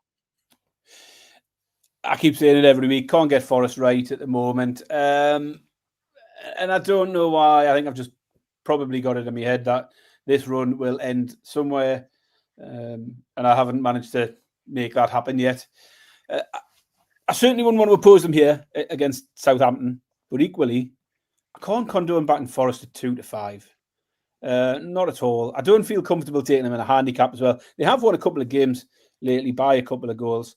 S2: I keep saying it every week. Can't get Forest right at the moment. And I don't know why. I think I've just probably got it in my head that this run will end somewhere. And I haven't managed to make that happen yet. I certainly wouldn't want to oppose them here against Southampton. But equally, I can't condone backing Forest at 2-5. Not at all. I don't feel comfortable taking them in a handicap as well. They have won a couple of games lately by a couple of goals.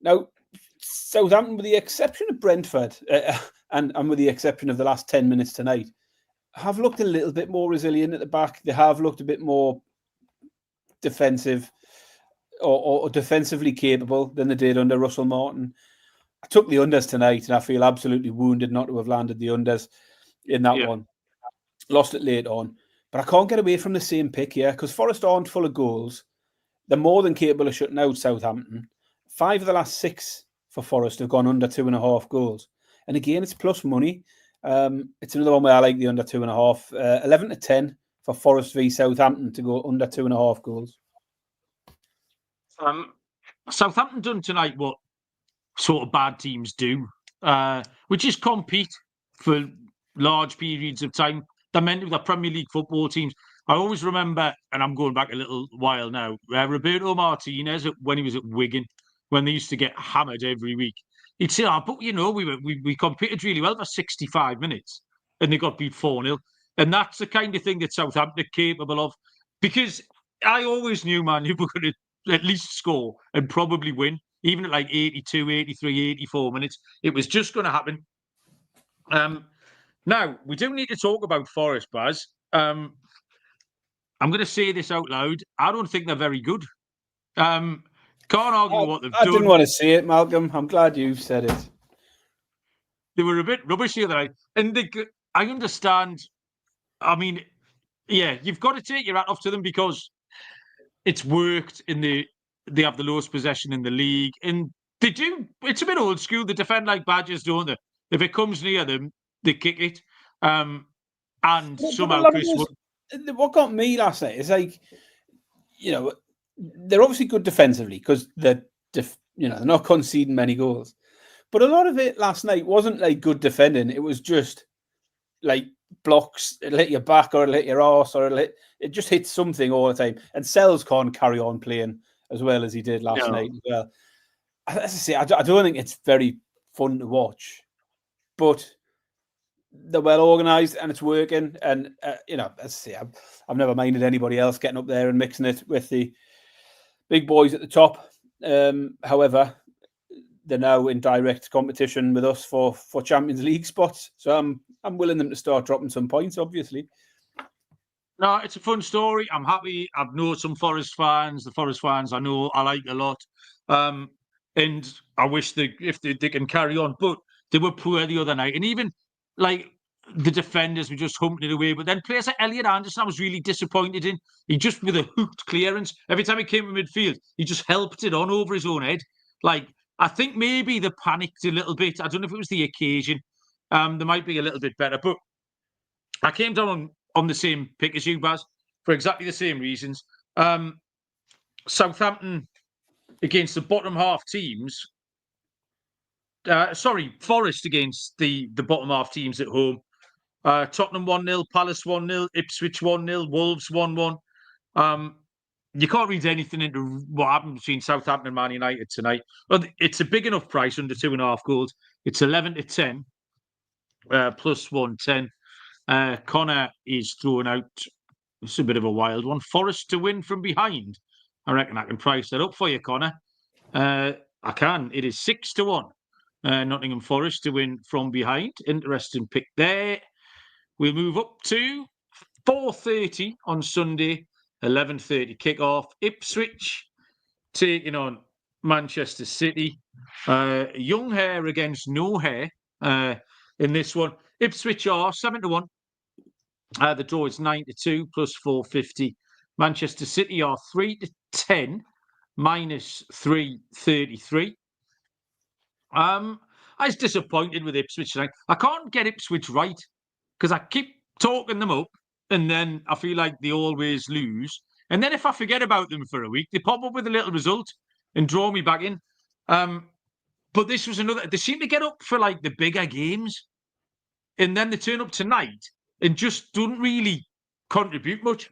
S2: Now, Southampton, with the exception of Brentford, and with the exception of the last 10 minutes tonight, have looked a little bit more resilient at the back. They have looked a bit more defensive or defensively capable than they did under Russell Martin. I took the unders tonight, and I feel absolutely wounded not to have landed the unders in that one. Lost it late on. But I can't get away from the same pick here because Forest aren't full of goals. They're more than capable of shutting out Southampton. 5 of the last 6 for Forest have gone under 2.5 goals. And again, it's plus money. It's another one where I like the under 2.5. 11-10 for Forest v Southampton to go under 2.5 goals.
S1: Southampton done tonight what sort of bad teams do, which is compete for large periods of time. They're meant to be the Premier League football teams. I always remember, and I'm going back a little while now, Roberto Martinez, when he was at Wigan, when they used to get hammered every week, he'd say, but you know, we competed really well for 65 minutes and they got beat 4-0. And that's the kind of thing that Southampton are capable of. Because I always knew, man, you were going to at least score and probably win, even at like 82, 83, 84 minutes. It was just going to happen. Now, we do need to talk about Forest, Baz. I'm going to say this out loud. I don't think they're very good. Can't argue what they've done.
S2: I didn't want to say it, Malcolm. I'm glad you've said it.
S1: They were a bit rubbish the other night. And I understand. I mean, yeah, you've got to take your hat off to them because it's worked they have the lowest possession in the league. And they do. It's a bit old school. They defend like badgers, don't they? If it comes near them, they kick it. And somehow Chris...
S2: What got me last night is like, you know, they're obviously good defensively because they're not conceding many goals. But a lot of it last night wasn't like good defending. It was just like blocks. It'll hit your back or it'll hit your arse or it just hits something all the time. And Sells can't carry on playing as well as he did last night as well. As I say, I don't think it's very fun to watch. But they're well organised and it's working. And, as I say, I've never minded anybody else getting up there and mixing it with the big boys at the top. However, they're now in direct competition with us for Champions League spots. So I'm willing them to start dropping some points, obviously.
S1: No, it's a fun story. I'm happy. I've known some Forest fans. The Forest fans I know I like a lot. And I wish if they can carry on. But they were poor the other night. And even like the defenders were just humping it away. But then players like Elliot Anderson, I was really disappointed in. He just, with a hooked clearance, every time he came to midfield, he just helped it on over his own head. Like, I think maybe they panicked a little bit. I don't know if it was the occasion. They might be a little bit better. But I came down on the same pick as you, Baz, for exactly the same reasons. Southampton against the bottom half teams. Forest against the bottom half teams at home. Tottenham 1-0, Palace 1-0, Ipswich 1-0, Wolves 1-1. You can't read anything into what happened between Southampton and Man United tonight. But it's a big enough price, under 2.5 goals. It's 11-10, plus 110. Connor is throwing out, it's a bit of a wild one, Forest to win from behind. I reckon I can price that up for you, Connor. I can. It is 6-1. Nottingham Forest to win from behind. Interesting pick there. We'll move up to 4:30 on Sunday, 11:30 kickoff. Ipswich taking on Manchester City. Young hair against no hair in this one. Ipswich are 7-1. The draw is 9-2 plus 450. Manchester City are 3-10 minus 333. I was disappointed with Ipswich tonight. I can't get Ipswich right because I keep talking them up and then I feel like they always lose. And then if I forget about them for a week, they pop up with a little result and draw me back in. But this was another. They seem to get up for like the bigger games, and then they turn up tonight and just don't really contribute much.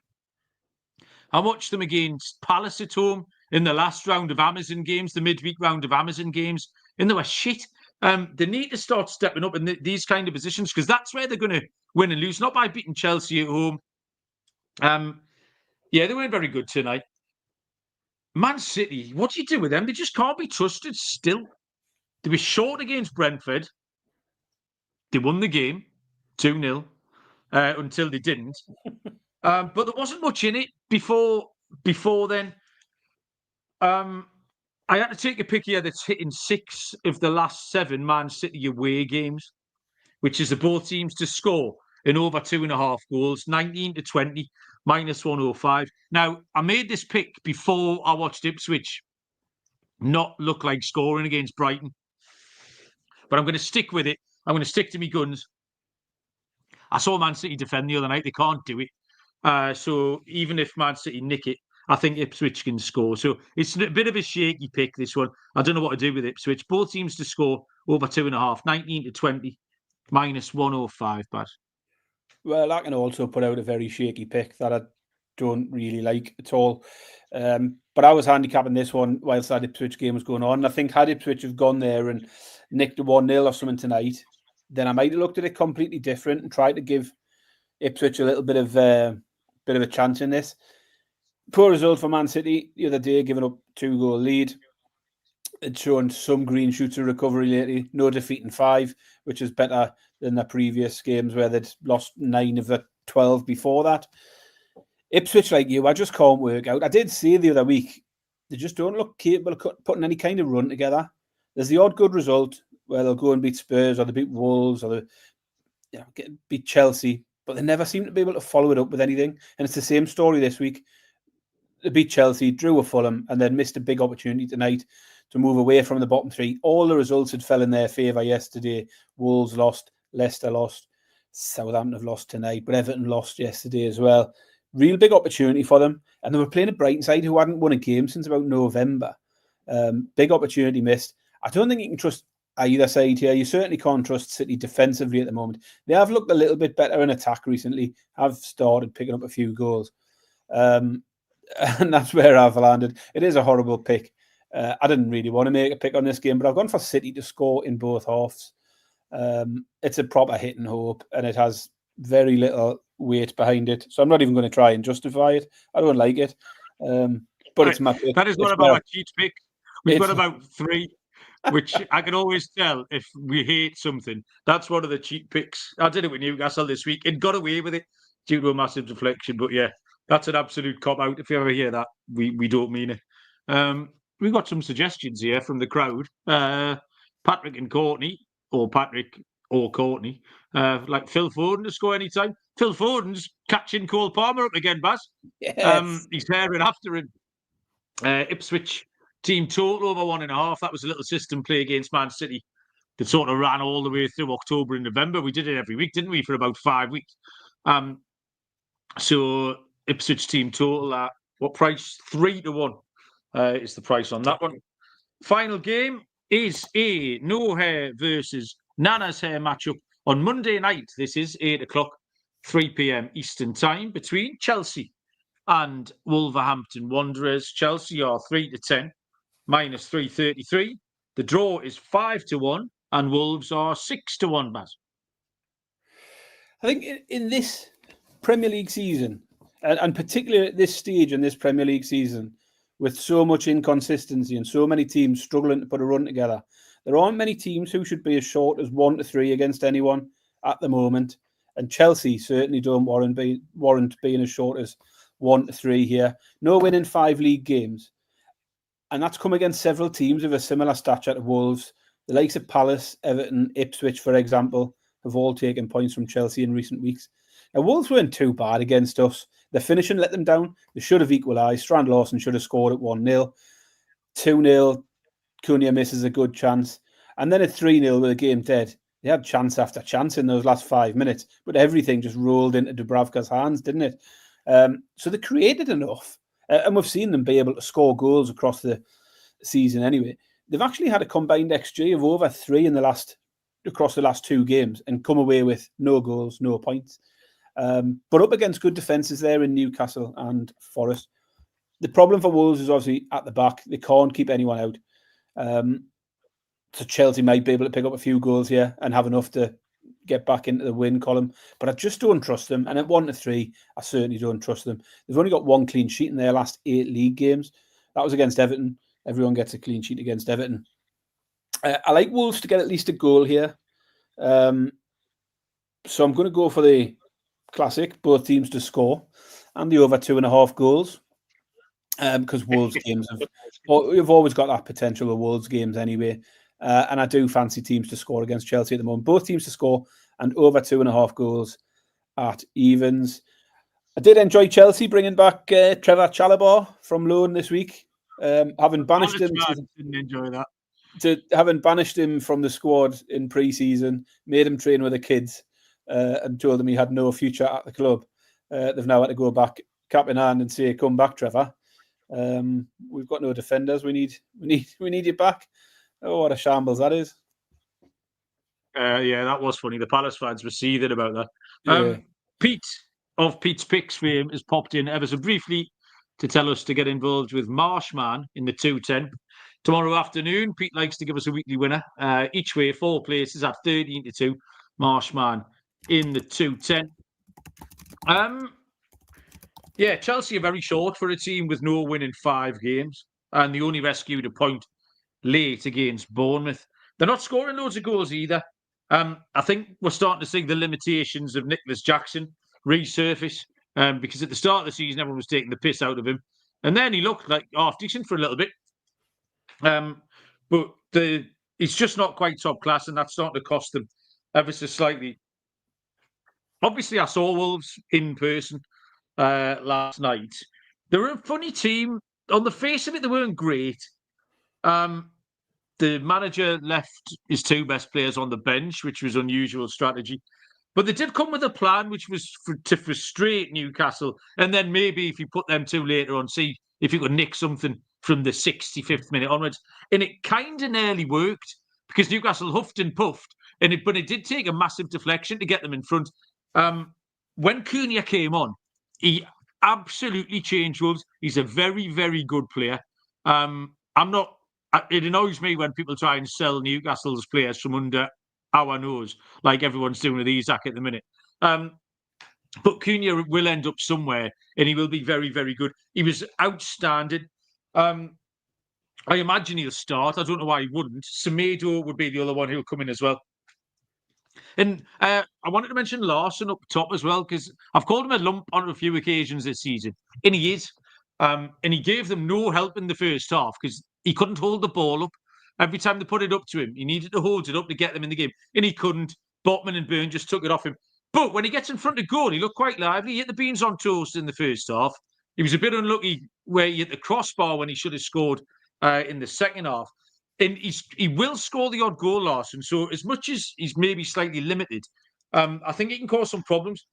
S1: I watched them against Palace at home in the last round of Amazon games, the midweek round of Amazon games, and they were shit. They need to start stepping up in these kind of positions because that's where they're going to win and lose, not by beating Chelsea at home. Yeah, they weren't very good tonight. Man City, what do you do with them? They just can't be trusted still. They were short against Brentford. They won the game 2-0 until they didn't. But there wasn't much in it before then. I had to take a pick here that's hitting 6 of the last 7 Man City away games, which is the both teams to score in over 2.5 goals, 19-20, minus 105. Now, I made this pick before I watched Ipswich not look like scoring against Brighton. But I'm going to stick with it. I'm going to stick to my guns. I saw Man City defend the other night. They can't do it. So even if Man City nick it, I think Ipswich can score. So it's a bit of a shaky pick, this one. I don't know what to do with Ipswich. Both teams to score over 2.5, 19-20, minus 105, Baz.
S2: Well, I can also put out a very shaky pick that I don't really like at all. But I was handicapping this one whilst that Ipswich game was going on. I think had Ipswich have gone there and nicked a 1-0 or something tonight, then I might have looked at it completely different and tried to give Ipswich a little bit of a chance in this. Poor result for Man City the other day, giving up 2-goal lead. It's shown some green shoots of recovery lately. No defeat in 5, which is better than the previous games where they'd lost 9 of the 12 before that. Ipswich, like you, I just can't work out. I did say the other week, they just don't look capable of putting any kind of run together. There's the odd good result where they'll go and beat Spurs or they beat Wolves or they beat Chelsea, but they never seem to be able to follow it up with anything. And it's the same story this week. They beat Chelsea, drew a Fulham, and then missed a big opportunity tonight to move away from the bottom 3. All the results had fell in their favour yesterday. Wolves lost, Leicester lost, Southampton have lost tonight, but Everton lost yesterday as well. Real big opportunity for them. And they were playing a Brighton side who hadn't won a game since about November. Big opportunity missed. I don't think you can trust either side here. You certainly can't trust City defensively at the moment. They have looked a little bit better in attack recently, have started picking up a few goals. And that's where I've landed. It is a horrible pick. I didn't really want to make a pick on this game, but I've gone for City to score in both halves. It's a proper hit and hope, and it has very little weight behind it. So I'm not even going to try and justify it. I don't like it. But it's my pick.
S1: That is one of our cheat picks. We've got about 3, which I can always tell if we hate something. That's one of the cheat picks. I did it with Newcastle this week and got away with it. due to a massive deflection. But yeah, that's an absolute cop-out. If you ever hear that, we don't mean it. We've got some suggestions here from the crowd. Patrick and Courtney, or Patrick or Courtney, like Phil Foden to score anytime. Phil Foden's catching Cole Palmer up again, Baz.
S2: Yes.
S1: He's tearing after him. Ipswich team total over 1.5. That was a little system play against Man City that sort of ran all the way through October and November. We did it every week, didn't we, for about 5 weeks? So Ipswich team total at what price? 3-1 is the price on that one. Final game is a no hair versus Nana's hair matchup on Monday night. This is 8 o'clock, 3 p.m. Eastern time between Chelsea and Wolverhampton Wanderers. Chelsea are 3-10, minus 333. The draw is 5-1, and Wolves are 6-1, Baz.
S2: I think in this Premier League season, and particularly at this stage in this Premier League season, with so much inconsistency and so many teams struggling to put a run together, there aren't many teams who should be as short as 1-3 against anyone at the moment. And Chelsea certainly don't warrant being as short as 1-3 here. No win in 5 league games. And that's come against several teams of a similar stature to Wolves. The likes of Palace, Everton, Ipswich, for example, have all taken points from Chelsea in recent weeks. Now, Wolves weren't too bad against us. The finishing let them down. They should have equalised. Strand Lawson should have scored at 1-0. 2-0, Cunha misses a good chance. And then at 3-0 with the game dead, they had chance after chance in those last 5 minutes, but everything just rolled into Dubravka's hands, didn't it? So they created enough, and we've seen them be able to score goals across the season anyway. They've actually had a combined XG of over 3 across the last 2 games and come away with no goals, no points. But up against good defences there in Newcastle and Forest. The problem for Wolves is obviously at the back. They can't keep anyone out. So Chelsea might be able to pick up a few goals here and have enough to get back into the win column. But I just don't trust them. And at 1-3, I certainly don't trust them. They've only got 1 clean sheet in their last 8 league games. That was against Everton. Everyone gets a clean sheet against Everton. I like Wolves to get at least a goal here. So I'm going to go for the classic, both teams to score, and the over 2.5 goals. Because Wolves games we've always got that potential with Wolves games anyway. And I do fancy teams to score against Chelsea at the moment. Both teams to score and over 2.5 goals at evens. I did enjoy Chelsea bringing back Trevor Chalobah from loan this week. Having banished him,
S1: didn't enjoy that.
S2: Having banished him from the squad in pre-season, made him train with the kids, and told him he had no future at the club. They've now had to go back cap in hand and say, "Come back, Trevor. We've got no defenders. We need you back." Oh, what a shambles that is.
S1: Yeah, that was funny. The Palace fans were seething about that.
S2: Yeah.
S1: Pete of Pete's Picks fame has popped in ever so briefly to tell us to get involved with Marshman in the 210. Tomorrow afternoon, Pete likes to give us a weekly winner. Each way, 4 places at 13-2. Marshman in the 210. Yeah, Chelsea are very short for a team with no win in 5 games. And they only rescued a point late against Bournemouth. They're not scoring loads of goals either. I think we're starting to see the limitations of Nicholas Jackson resurface, because at the start of the season, everyone was taking the piss out of him. And then he looked like half decent for a little bit. But it's just not quite top class, and that's starting to cost them ever so slightly. Obviously, I saw Wolves in person last night. They were a funny team. On the face of it, they weren't great. The manager left his 2 best players on the bench, which was unusual strategy. But they did come with a plan, which was to frustrate Newcastle. And then maybe if you put them 2 later on, see if you could nick something from the 65th minute onwards. And it kind of nearly worked because Newcastle huffed and puffed. But it did take a massive deflection to get them in front. When Cunha came on, he absolutely changed Wolves. He's a very, very good player. It annoys me when people try and sell Newcastle's players from under our nose, like everyone's doing with Isak at the minute. But Cunha will end up somewhere, and he will be very, very good. He was outstanding. I imagine he'll start. I don't know why he wouldn't. Semedo would be the other one who'll come in as well. And I wanted to mention Larson up top as well, because I've called him a lump on a few occasions this season. And he is. And he gave them no help in the first half because he couldn't hold the ball up. Every time they put it up to him, he needed to hold it up to get them in the game. And he couldn't. Botman and Byrne just took it off him. But when he gets in front of goal, he looked quite lively. He hit the beans on toast in the first half. He was a bit unlucky where he hit the crossbar when he should have scored in the second half. And he will score the odd goal, Larson. So as much as he's maybe slightly limited, I think he can cause some problems.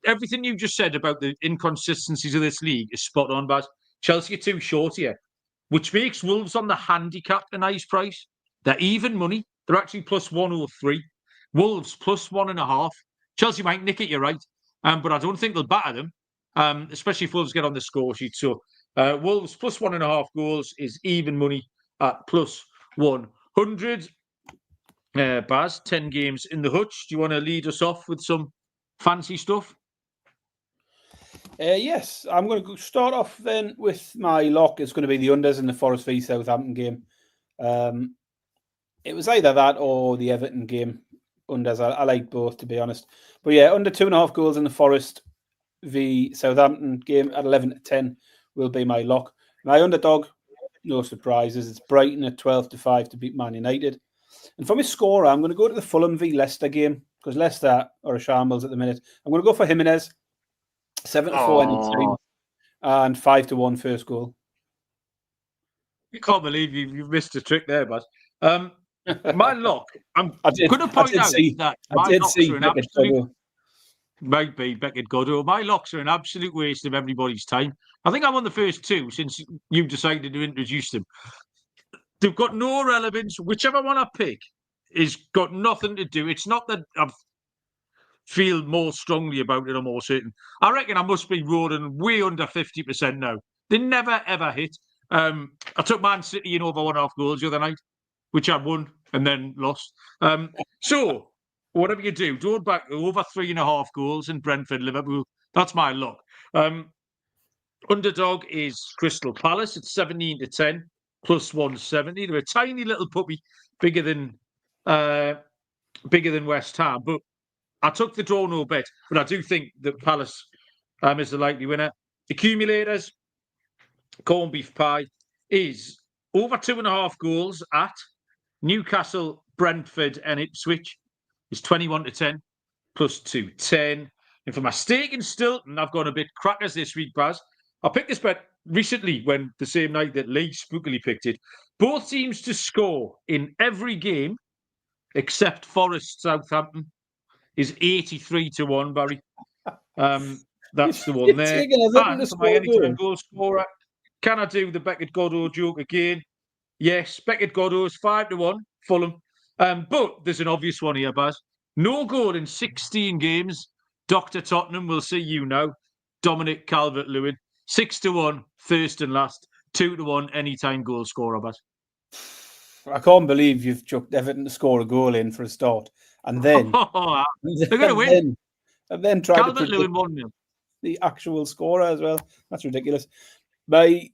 S1: Everything you just said about the inconsistencies of this league is spot on, Baz. Chelsea are too short here, which makes Wolves on the handicap a nice price. They're even money. They're actually plus 103. Wolves plus 1.5. Chelsea might nick it, you're right. But I don't think they'll batter them, especially if Wolves get on the score sheet. So Wolves plus 1.5 goals is even money at plus 100. Baz, 10 games in the hutch. Do you want to lead us off with some fancy stuff?
S2: Yes, I'm going to start off then with my lock. It's going to be the unders in the Forest v Southampton game. It was either that or the Everton game. Unders, I like both, to be honest. But yeah, under 2.5 goals in the Forest v Southampton game at 11-10 will be my lock. My underdog, no surprises. It's Brighton at 12-5 to beat Man United. And for my scorer, I'm going to go to the Fulham v Leicester game because Leicester are a shambles at the minute. I'm going to go for Jimenez, 7-4 anytime, and 5-1 first goal.
S1: You can't believe you've missed a trick there, bud. My lock, I'm going to point out that my locks are an absolute... Might be Beckett Godot. My locks are an absolute waste of everybody's time. I think I'm on the first two since you've decided to introduce them. They've got no relevance. Whichever one I pick has got nothing to do. It's not that I feel more strongly about it or more certain. I reckon I must be rolling way under 50% now. They never, ever hit. I took Man City in over 1.5 goals the other night, which I won and then lost. So, whatever you do, don't back over 3.5 goals in Brentford, Liverpool. That's my luck. Underdog is Crystal Palace at 17-10, plus 170. They're a tiny little puppy, bigger than West Ham. But I took the draw no bet. But I do think that Palace is the likely winner. Accumulators, corned beef pie is over 2.5 goals at Newcastle, Brentford, and Ipswich. It's 21-10, plus 210. And for my stake in Stilton, I've gone a bit crackers this week, Baz. I picked this bet recently when the same night that Leigh spookily picked it. Both teams to score in every game except Forest Southampton is 83-1, Barry. That's the one there. And for my anytime goal scorer, can I do the Beckett Godot joke again? Yes, Beckett Godot is 5-1, Fulham. But there's an obvious one here, Baz. No goal in 16 games. Dr. Tottenham will see you now. Dominic Calvert-Lewin. 6-1, first and last. 2-1, anytime goal scorer, Baz.
S2: I can't believe you've chucked Everton to score a goal in for a start. And then...
S1: they're going to win.
S2: And then try to predict the actual scorer as well. That's ridiculous. My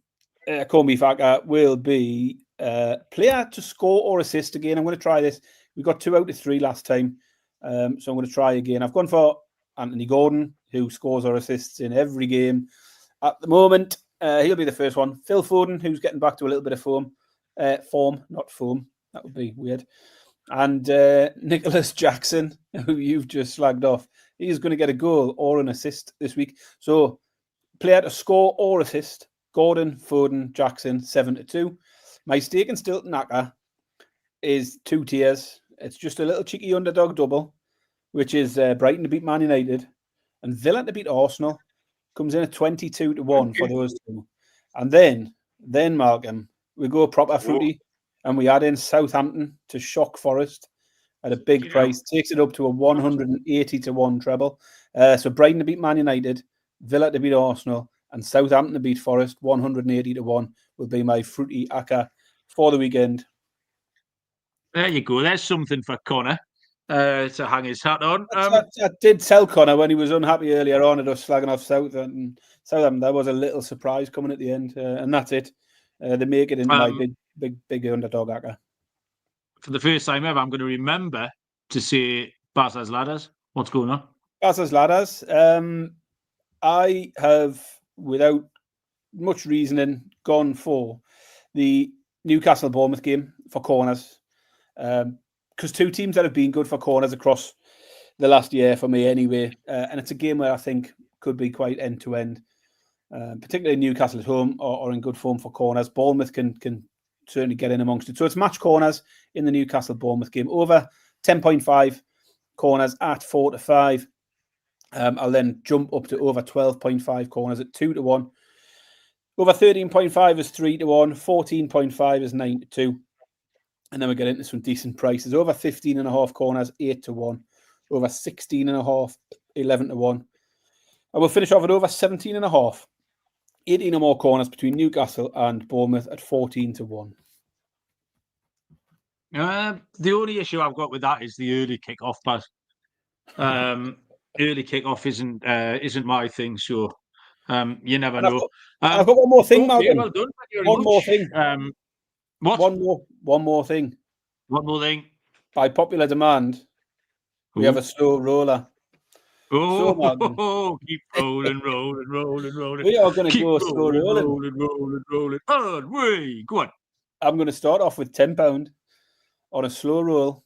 S2: corned beef hacker will be player to score or assist again. I'm going to try this. We got 2 out of 3 last time. So I'm going to try again. I've gone for Anthony Gordon, who scores or assists in every game. At the moment, he'll be the first one. Phil Foden, who's getting back to a little bit of form, not foam. That would be weird. And Nicholas Jackson, who you've just slagged off. He's going to get a goal or an assist this week. So, player to score or assist, Gordon, Foden, Jackson, 7-2. My stake in Stilton Hacker is 2 tiers. It's just a little cheeky underdog double, which is Brighton to beat Man United and Villa to beat Arsenal. Comes in at 22-1 for those two. And then Malcolm, we go proper fruity and we add in Southampton to shock Forest at a big price. Takes it up to a 180-1 treble. So Brighton to beat Man United, Villa to beat Arsenal, and Southampton to beat Forest, 180-1 will be my fruity acca for the weekend.
S1: There you go. There's something for Connor to hang his hat on.
S2: I did tell Connor when he was unhappy earlier on at us slagging off Southampton. There was a little surprise coming at the end, and that's it. They make it into my big underdog acca.
S1: For the first time ever, I'm going to remember to say Barca's ladders. What's going on?
S2: Barca's ladders. I have, without much reasoning, gone for the Newcastle Bournemouth game for corners. Because two teams that have been good for corners across the last year for me anyway. And it's a game where I think could be quite end-to-end. Particularly Newcastle at home or in good form for corners. Bournemouth can certainly get in amongst it. So it's match corners in the Newcastle-Bournemouth game. Over 10.5 corners at 4-5. I'll then jump up to over 12.5 corners at 2-1. Over 13.5 is 3-1. 14.5 is 9-2. And then we get into some decent prices. Over 15.5 corners, 8-1. Over 16.5, 11-1. And we'll finish off at over 17.5. 18 or more corners between Newcastle and Bournemouth at 14-1.
S1: The only issue I've got with that is the early kick-off pass. Early kick-off isn't my thing, so you never know.
S2: I've got one more thing, Malcolm.
S1: Well done.
S2: One more thing.
S1: What?
S2: One more thing.
S1: One more thing.
S2: By popular demand, we have a slow roller.
S1: Keep rolling.
S2: We are going to go slow rolling.
S1: Rolling. On, go on.
S2: I'm going to start off with £10 on a slow roll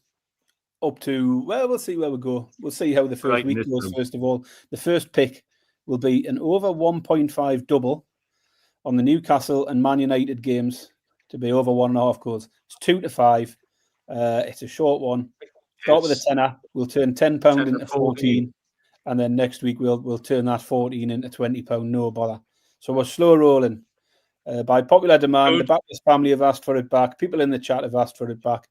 S2: up to, well, we'll see where we go. We'll see how the first week goes, first of all. The first pick will be an over 1.5 double on the Newcastle and Man United games to be over 1.5 goals. It's 2-5. It's a short one. Start with a tenner. We'll turn £10 into 14. And then next week we'll turn that 14 into £20. No bother. So we're slow rolling. By popular demand, the Baptist family have asked for it back. People in the chat have asked for it back.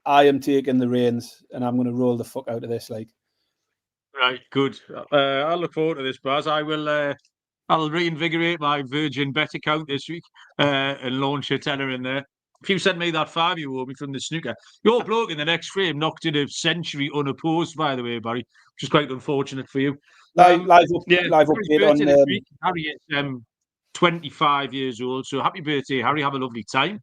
S2: I am taking the reins, and I'm going to roll the fuck out of this.
S1: Right, good. I'll look forward to this, Baz. I'll reinvigorate my Virgin Bet account this week and launch a tenner in there. If you sent me that 5 you owe me from the snooker, your bloke in the next frame knocked in a century unopposed, by the way, Barry, which is quite unfortunate for you.
S2: Live update on
S1: this week. Harry is 25 years old, so happy birthday, Harry. Have a lovely time.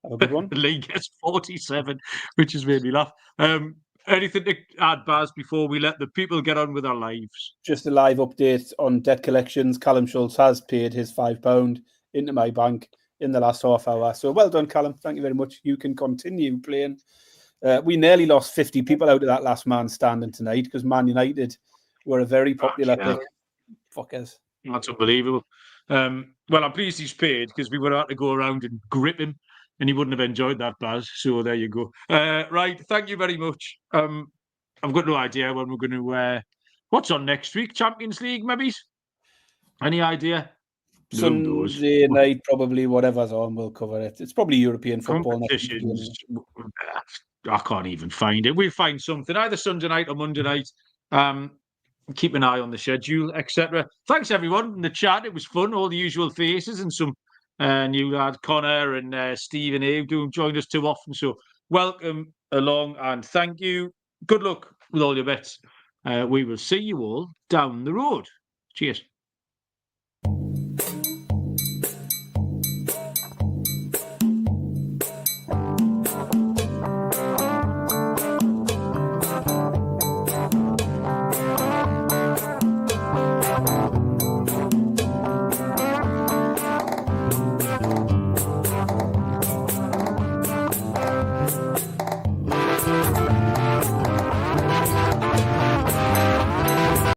S2: Have a good one.
S1: The league gets 47, which has made me laugh. Anything to add, Baz, before we let the people get on with our lives?
S2: Just a live update on debt collections. Callum Schultz has paid his £5 into my bank in the last half hour. So well done, Callum. Thank you very much. You can continue playing. We nearly lost 50 people out of that last man standing tonight because Man United were a very popular pick. Fuckers.
S1: That's unbelievable. Well, I'm pleased he's paid because we would have had to go around and grip him and he wouldn't have enjoyed that, Baz. So there you go. Right. Thank you very much. I've got no idea when we're going to... what's on next week? Champions League, maybe? Any idea?
S2: Sunday night, probably. Whatever's on, we'll cover it. It's probably European football.
S1: I can't even find it. We'll find something, either Sunday night or Monday night. Keep an eye on the schedule, etc. Thanks, everyone, in the chat. It was fun. All the usual faces and some new lad, Connor and Steve and Abe, who joined us too often. So welcome along and thank you. Good luck with all your bets. We will see you all down the road. Cheers.